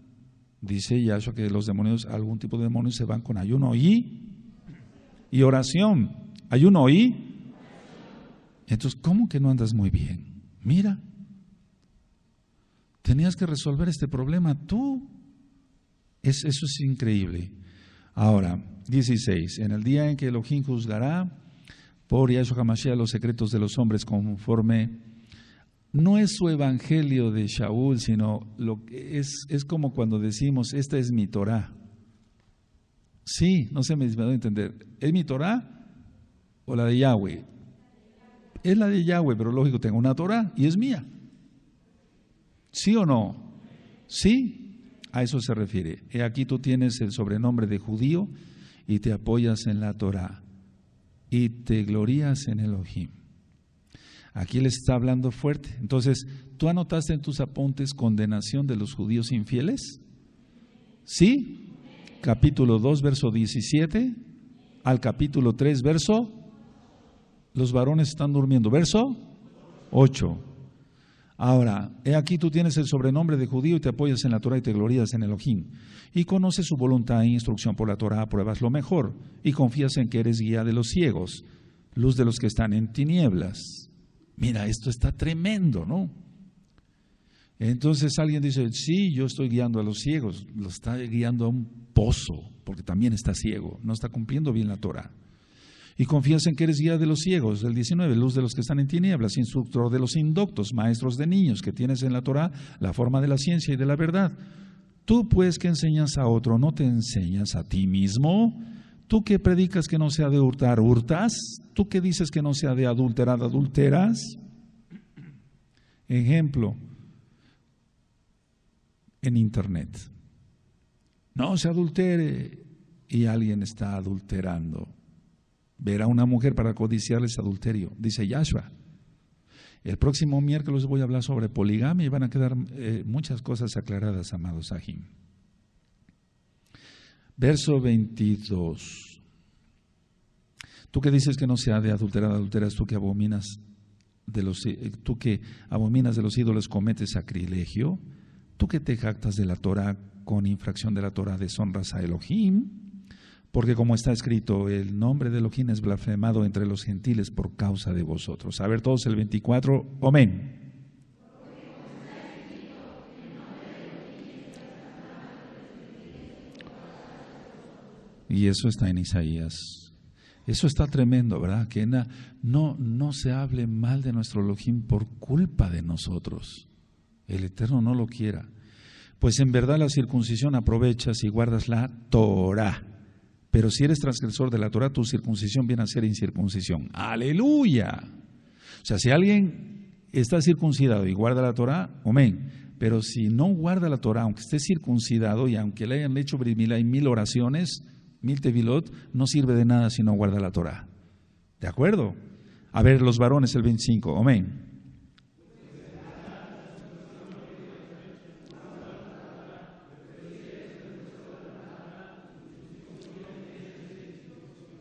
Dice Yahshua que los demonios, algún tipo de demonios se van con ayuno y oración. Ayuno y. Entonces, ¿cómo que no andas muy bien? Mira, tenías que resolver este problema tú. Eso es increíble. Ahora, 16. En el día en que Elohim juzgará por Yahshua HaMashiach los secretos de los hombres conforme, no es su evangelio de Shaul, sino lo que es como cuando decimos, esta es mi Torah. Sí, no sé, me da a entender. ¿Es mi Torah o la de Yahweh? Es la de Yahweh, pero lógico, tengo una Torah y es mía. ¿Sí o no? Sí, a eso se refiere. He aquí tú tienes el sobrenombre de judío y te apoyas en la Torah y te glorías en Elohim. Aquí él está hablando fuerte. Entonces, ¿tú anotaste en tus apuntes condenación de los judíos infieles? ¿Sí? Capítulo 2, verso 17 al capítulo 3, verso. Los varones están durmiendo. Verso 8. Ahora, he aquí tú tienes el sobrenombre de judío y te apoyas en la Torah y te glorías en Elohim. Y conoces su voluntad e instrucción por la Torah, pruebas lo mejor y confías en que eres guía de los ciegos, luz de los que están en tinieblas. Mira, esto está tremendo, ¿no? Entonces alguien dice, sí, yo estoy guiando a los ciegos, lo está guiando a un pozo, porque también está ciego, no está cumpliendo bien la Torah. Y confías en que eres guía de los ciegos, el 19, luz de los que están en tinieblas, instructor de los indoctos, maestros de niños, que tienes en la Torah la forma de la ciencia y de la verdad. Tú pues que enseñas a otro, ¿no te enseñas a ti mismo? Tú que predicas que no sea de hurtar, ¿hurtas? Tú que dices que no sea de adulterar, ¿adulteras? Ejemplo, en internet. No se adultere y alguien está adulterando. Ver a una mujer para codiciarles adulterio, dice Yahshua. El próximo miércoles voy a hablar sobre poligamia y van a quedar muchas cosas aclaradas, amados Sahim. Verso 22. Tú que dices que no se ha de adulterar, adulteras, tú que abominas de los ídolos, cometes sacrilegio. Tú que te jactas de la Torah, con infracción de la Torah deshonras a Elohim. Porque como está escrito, el nombre de Elohim es blasfemado entre los gentiles por causa de vosotros. A ver todos el 24, amén. Y eso está en Isaías. Eso está tremendo, ¿verdad? Que no se hable mal de nuestro Elohim por culpa de nosotros. El Eterno no lo quiera. Pues en verdad la circuncisión aprovechas y guardas la Torah. Pero si eres transgresor de la Torah, tu circuncisión viene a ser incircuncisión. ¡Aleluya! O sea, si alguien está circuncidado y guarda la Torah, amén. Pero si no guarda la Torah, aunque esté circuncidado y aunque le hayan hecho Brit Milá y 1000 oraciones, 1000 tevilot, no sirve de nada si no guarda la Torah. ¿De acuerdo? A ver, los varones, el 25, amén.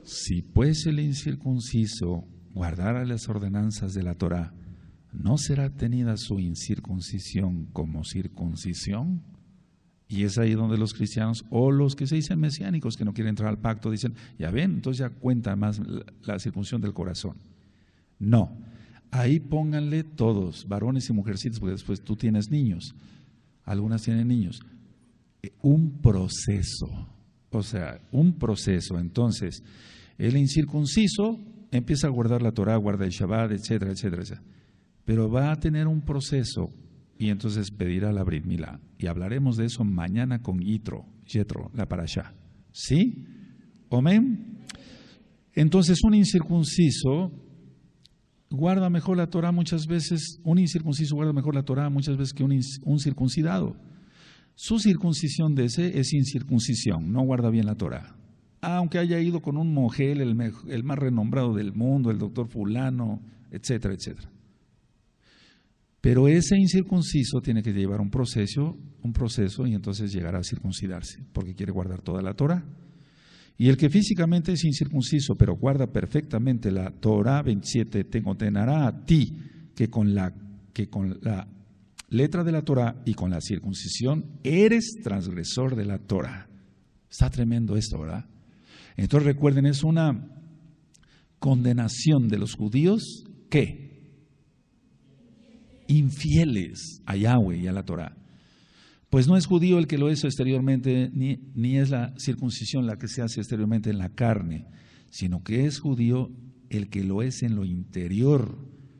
Si pues el incircunciso guardara las ordenanzas de la Torah, ¿no será tenida su incircuncisión como circuncisión? Y es ahí donde los cristianos o los que se dicen mesiánicos que no quieren entrar al pacto dicen, ya ven, entonces ya cuenta más la circuncisión del corazón. No, ahí pónganle todos, varones y mujercitas, porque después tú tienes niños, algunas tienen niños. Un proceso, o sea, un proceso. Entonces, el incircunciso empieza a guardar la Torá, guarda el Shabbat, etcétera, etcétera, etcétera. Pero va a tener un proceso y entonces pedirá la Brit Milá. Y hablaremos de eso mañana con Yitro, la parashá. ¿Sí? Amén. Entonces, un incircunciso guarda mejor la Torá muchas veces, un incircunciso guarda mejor la Torá muchas veces que un circuncidado. Su circuncisión de ese es incircuncisión, no guarda bien la Torá. Aunque haya ido con un monje, el más renombrado del mundo, el doctor fulano, etcétera, etcétera. Pero ese incircunciso tiene que llevar un proceso y entonces llegará a circuncidarse, porque quiere guardar toda la Torá. Y el que físicamente es incircunciso, pero guarda perfectamente la Torá 27, te condenará a ti, que con la letra de la Torá y con la circuncisión eres transgresor de la Torá. Está tremendo esto, ¿verdad? Entonces recuerden, es una condenación de los judíos, ¿qué? Infieles a Yahweh y a la Torá. Pues no es judío el que lo es exteriormente, ni es la circuncisión la que se hace exteriormente en la carne, sino que es judío el que lo es en lo interior,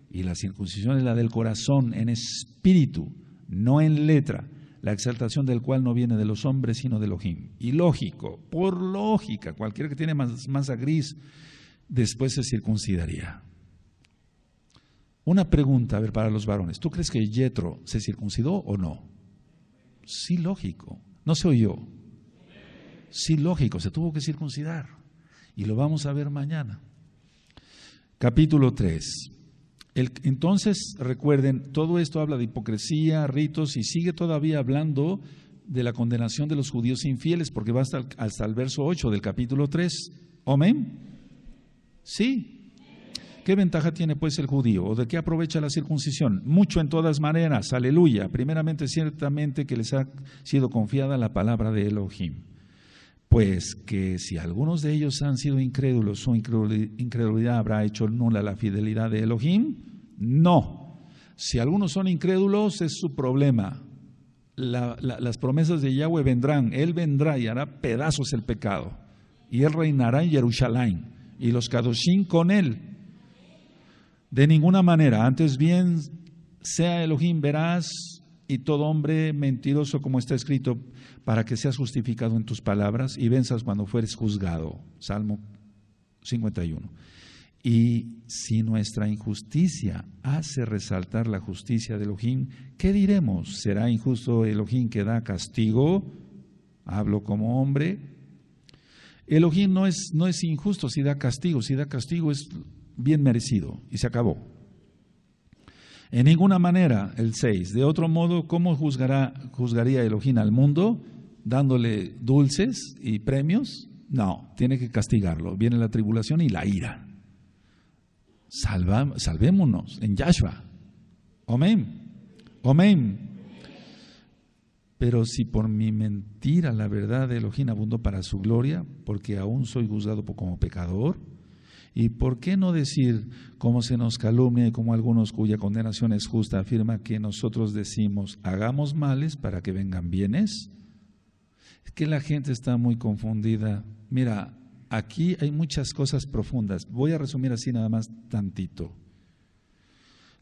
y la circuncisión es la del corazón, en espíritu, no en letra, la exaltación del cual no viene de los hombres, sino de Elohim. Y lógico, por lógica, cualquiera que tiene masa gris, después se circuncidaría. Una pregunta, a ver, para los varones, ¿tú crees que Yetro se circuncidó o no? Sí, lógico, no se oyó. Sí, lógico, se tuvo que circuncidar. Y lo vamos a ver mañana. Capítulo 3. Entonces, recuerden, todo esto habla de hipocresía, ritos, y sigue todavía hablando de la condenación de los judíos infieles, porque va hasta el verso 8 del capítulo 3. ¿Amén? Sí. ¿Qué ventaja tiene pues el judío? ¿O de qué aprovecha la circuncisión? Mucho en todas maneras, aleluya. Primeramente, ciertamente que les ha sido confiada la palabra de Elohim. Pues que si algunos de ellos han sido incrédulos, su incredulidad habrá hecho nula la fidelidad de Elohim. No. Si algunos son incrédulos, es su problema. Las promesas de Yahweh vendrán. Él vendrá y hará pedazos el pecado. Y Él reinará en Jerusalén. Y los Kadoshim con Él. De ninguna manera, antes bien, sea Elohim veraz y todo hombre mentiroso, como está escrito, para que seas justificado en tus palabras y venzas cuando fueres juzgado. Salmo 51. Y si nuestra injusticia hace resaltar la justicia de Elohim, ¿qué diremos? ¿Será injusto Elohim que da castigo? Hablo como hombre. Elohim no es injusto si da castigo es bien merecido y se acabó. En ninguna manera, el 6. De otro modo, ¿cómo juzgaría Elohim al mundo? ¿Dándole dulces y premios? No, tiene que castigarlo. Viene la tribulación y la ira. Salvémonos en Yahshua. Amén. Amén. Pero si por mi mentira la verdad de Elohim abundó para su gloria, porque aún soy juzgado como pecador, ¿y por qué no decir, como se nos calumnia y como algunos cuya condenación es justa, afirma que nosotros decimos, hagamos males para que vengan bienes? Es que la gente está muy confundida. Mira, aquí hay muchas cosas profundas. Voy a resumir así nada más tantito.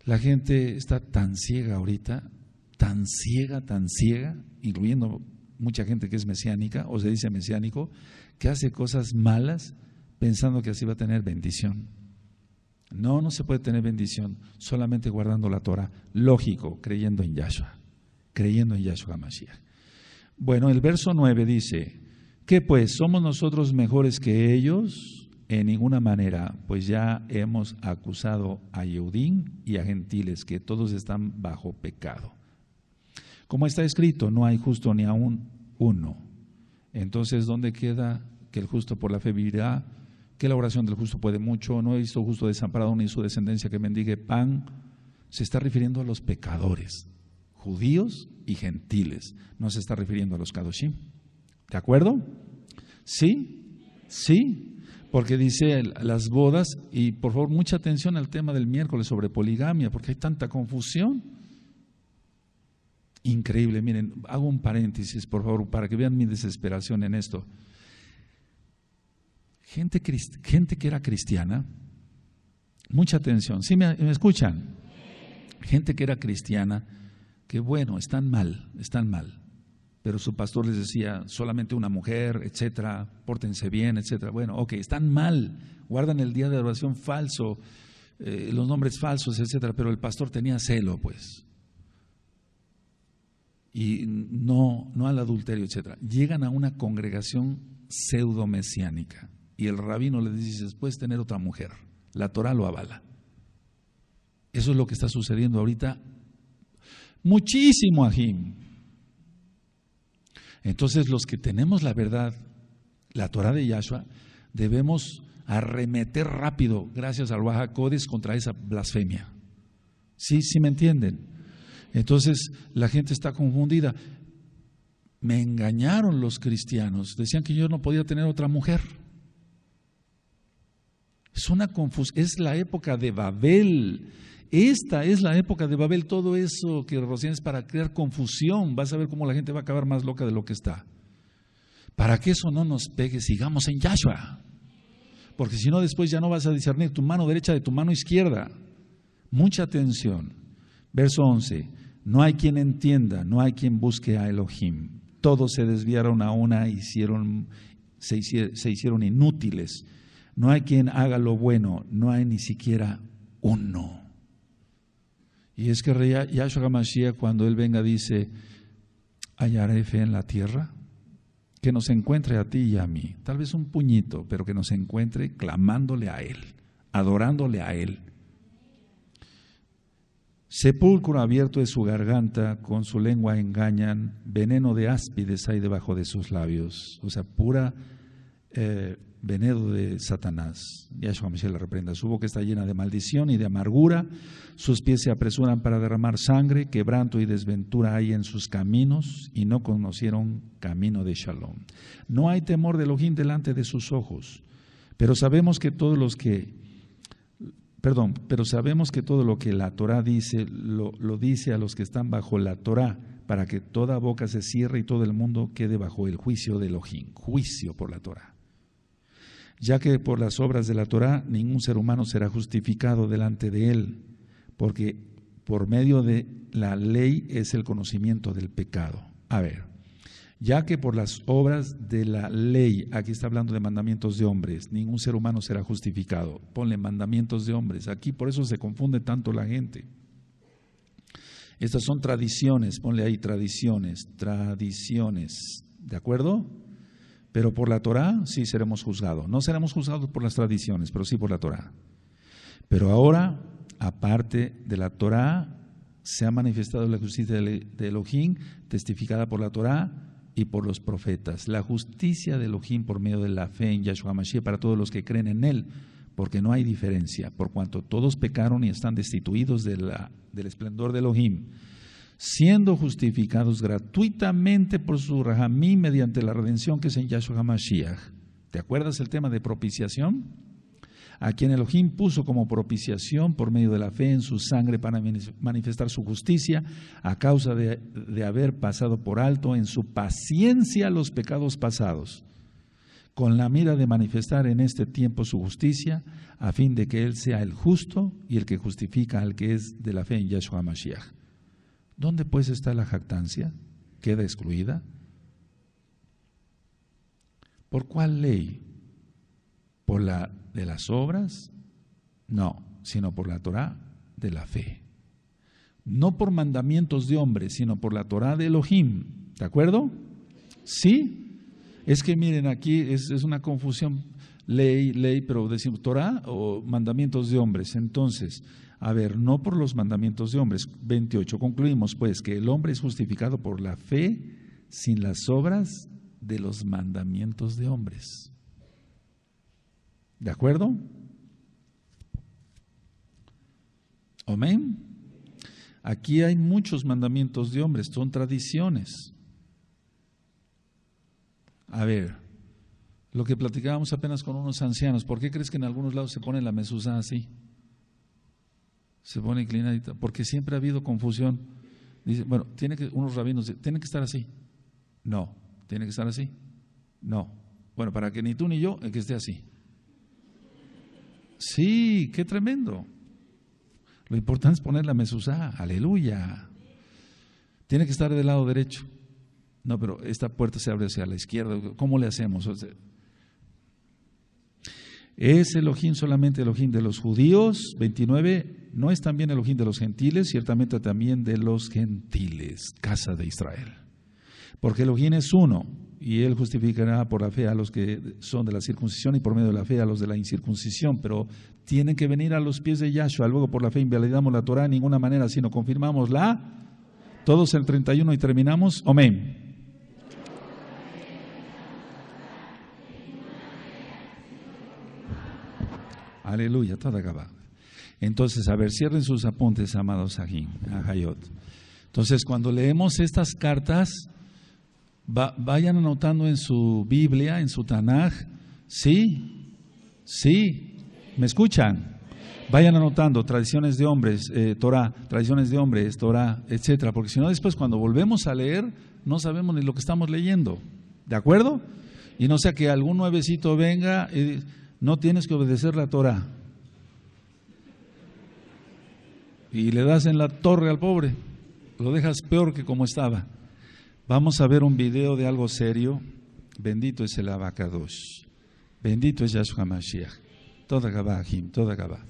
La gente está tan ciega ahorita, tan ciega, incluyendo mucha gente que es mesiánica o se dice mesiánico, que hace cosas malas pensando que así va a tener bendición. No se puede tener bendición solamente guardando la Torah. Lógico, creyendo en Yahshua Mashiach. Bueno, el verso 9 dice, ¿qué pues? ¿Somos nosotros mejores que ellos? En ninguna manera, pues ya hemos acusado a Yehudim y a gentiles que todos están bajo pecado. Como está escrito, no hay justo ni aún uno. Entonces, ¿dónde queda que el justo por la fe vivirá? Que la oración del justo puede mucho. No he visto justo desamparado ni su descendencia que mendigue pan. Se está refiriendo a los pecadores, judíos y gentiles. No se está refiriendo a los kadoshim. ¿De acuerdo? ¿Sí? ¿Sí? Porque dice las bodas, y por favor mucha atención al tema del miércoles sobre poligamia, porque hay tanta confusión. Increíble, miren, hago un paréntesis por favor para que vean mi desesperación en esto. Gente que era cristiana, mucha atención, ¿sí me escuchan? Gente que era cristiana, que bueno, están mal, pero su pastor les decía solamente una mujer, etcétera, pórtense bien, etcétera. Bueno, ok, están mal, guardan el día de oración falso, los nombres falsos, etcétera, pero el pastor tenía celo, pues. Y no al adulterio, etcétera. Llegan a una congregación pseudo-mesiánica y el rabino les dice, puedes tener otra mujer, la Torah lo avala. Eso es lo que está sucediendo ahorita, muchísimo, Ajim. Entonces los que tenemos la verdad, la Torah de Yahshua, debemos arremeter rápido, gracias al Ruach HaKodesh, contra esa blasfemia. ¿Sí me entienden? Entonces la gente está confundida. Me engañaron los cristianos, decían que yo no podía tener otra mujer. Es una confusión, es la época de Babel. Esta es la época de Babel, todo eso que rocian es para crear confusión. Vas a ver cómo la gente va a acabar más loca de lo que está. Para que eso no nos pegue, sigamos en Yahshua. Porque si no, después ya no vas a discernir tu mano derecha de tu mano izquierda. Mucha atención. Verso 11. No hay quien entienda, no hay quien busque a Elohim. Todos se desviaron a una y se hicieron inútiles. No hay quien haga lo bueno, no hay ni siquiera uno. Y es que Yahshua HaMashiach, cuando Él venga, dice, hallaré fe en la tierra, que nos encuentre a ti y a mí, tal vez un puñito, pero que nos encuentre clamándole a Él, adorándole a Él. Sepulcro abierto es su garganta, con su lengua engañan, veneno de áspides hay debajo de sus labios, o sea, pura veneno de Satanás. Yahshua HaMashiach le reprenda. Su boca está llena de maldición y de amargura, sus pies se apresuran para derramar sangre, quebranto y desventura hay en sus caminos, y no conocieron camino de Shalom. No hay temor de Elohim delante de sus ojos, pero sabemos que todo lo que la Torah dice, lo dice a los que están bajo la Torah, para que toda boca se cierre y todo el mundo quede bajo el juicio de Elohim, juicio por la Torah. Ya que por las obras de la Torah ningún ser humano será justificado delante de él, porque por medio de la ley es el conocimiento del pecado. A ver, ya que por las obras de la ley, aquí está hablando de mandamientos de hombres, ningún ser humano será justificado. Ponle mandamientos de hombres, aquí por eso se confunde tanto la gente. Estas son tradiciones, ponle ahí tradiciones, ¿de acuerdo? Pero por la Torah sí seremos juzgados. No seremos juzgados por las tradiciones, pero sí por la Torah. Pero ahora, aparte de la Torah, se ha manifestado la justicia de Elohim, testificada por la Torah y por los profetas. La justicia de Elohim por medio de la fe en Yahshua HaMashiach para todos los que creen en Él, porque no hay diferencia, por cuanto todos pecaron y están destituidos del esplendor de Elohim, siendo justificados gratuitamente por su Rahamim mediante la redención que es en Yahshua HaMashiach. ¿Te acuerdas el tema de propiciación? A quien Elohim puso como propiciación por medio de la fe en su sangre para manifestar su justicia a causa de haber pasado por alto en su paciencia los pecados pasados, con la mira de manifestar en este tiempo su justicia, a fin de que Él sea el justo y el que justifica al que es de la fe en Yahshua HaMashiach. ¿Dónde pues está la jactancia? ¿Queda excluida? ¿Por cuál ley? ¿Por la de las obras? No, sino por la Torah de la fe. No por mandamientos de hombres, sino por la Torah de Elohim. ¿De acuerdo? ¿Sí? Es que miren, aquí es una confusión. Ley, pero decimos Torah o mandamientos de hombres. Entonces, a ver, no por los mandamientos de hombres. 28, concluimos pues que el hombre es justificado por la fe sin las obras de los mandamientos de hombres. ¿De acuerdo? Amén. Aquí hay muchos mandamientos de hombres, son tradiciones. A ver, Lo que platicábamos apenas con unos ancianos, ¿por qué crees que en algunos lados se pone la mezuzá así? Se pone inclinadita, porque siempre ha habido confusión. Dice, bueno, unos rabinos dicen, ¿tiene que estar así? No. ¿Tiene que estar así? No. Bueno, para que ni tú ni yo, que esté así. Sí, qué tremendo. Lo importante es poner la mezuzá, aleluya. Tiene que estar del lado derecho. No, pero esta puerta se abre hacia la izquierda, ¿cómo le hacemos? O sea, ¿es Elohim solamente Elohim de los judíos? 29, no es también Elohim de los gentiles, ciertamente también de los gentiles, casa de Israel. Porque Elohim es uno, y Él justificará por la fe a los que son de la circuncisión y por medio de la fe a los de la incircuncisión, pero tienen que venir a los pies de Yahshua. Luego por la fe invalidamos la Torah de ninguna manera, sino confirmamos todos el 31 y terminamos, amén. Aleluya, toda Gabá. Entonces, a ver, cierren sus apuntes, amados Ajayot. Entonces, cuando leemos estas cartas, vayan anotando en su Biblia, en su Tanaj, sí, ¿me escuchan? Vayan anotando tradiciones de hombres, Torah, tradiciones de hombres, Torah, etcétera, porque si no después cuando volvemos a leer, no sabemos ni lo que estamos leyendo, ¿de acuerdo? Y no sea que algún nuevecito venga y no tienes que obedecer la Torah. Y le das en la torre al pobre, lo dejas peor que como estaba. Vamos a ver un video de algo serio. Bendito es el Abacadosh. Bendito es Yahshua Mashiach. Toda Gabá, toda Gabá.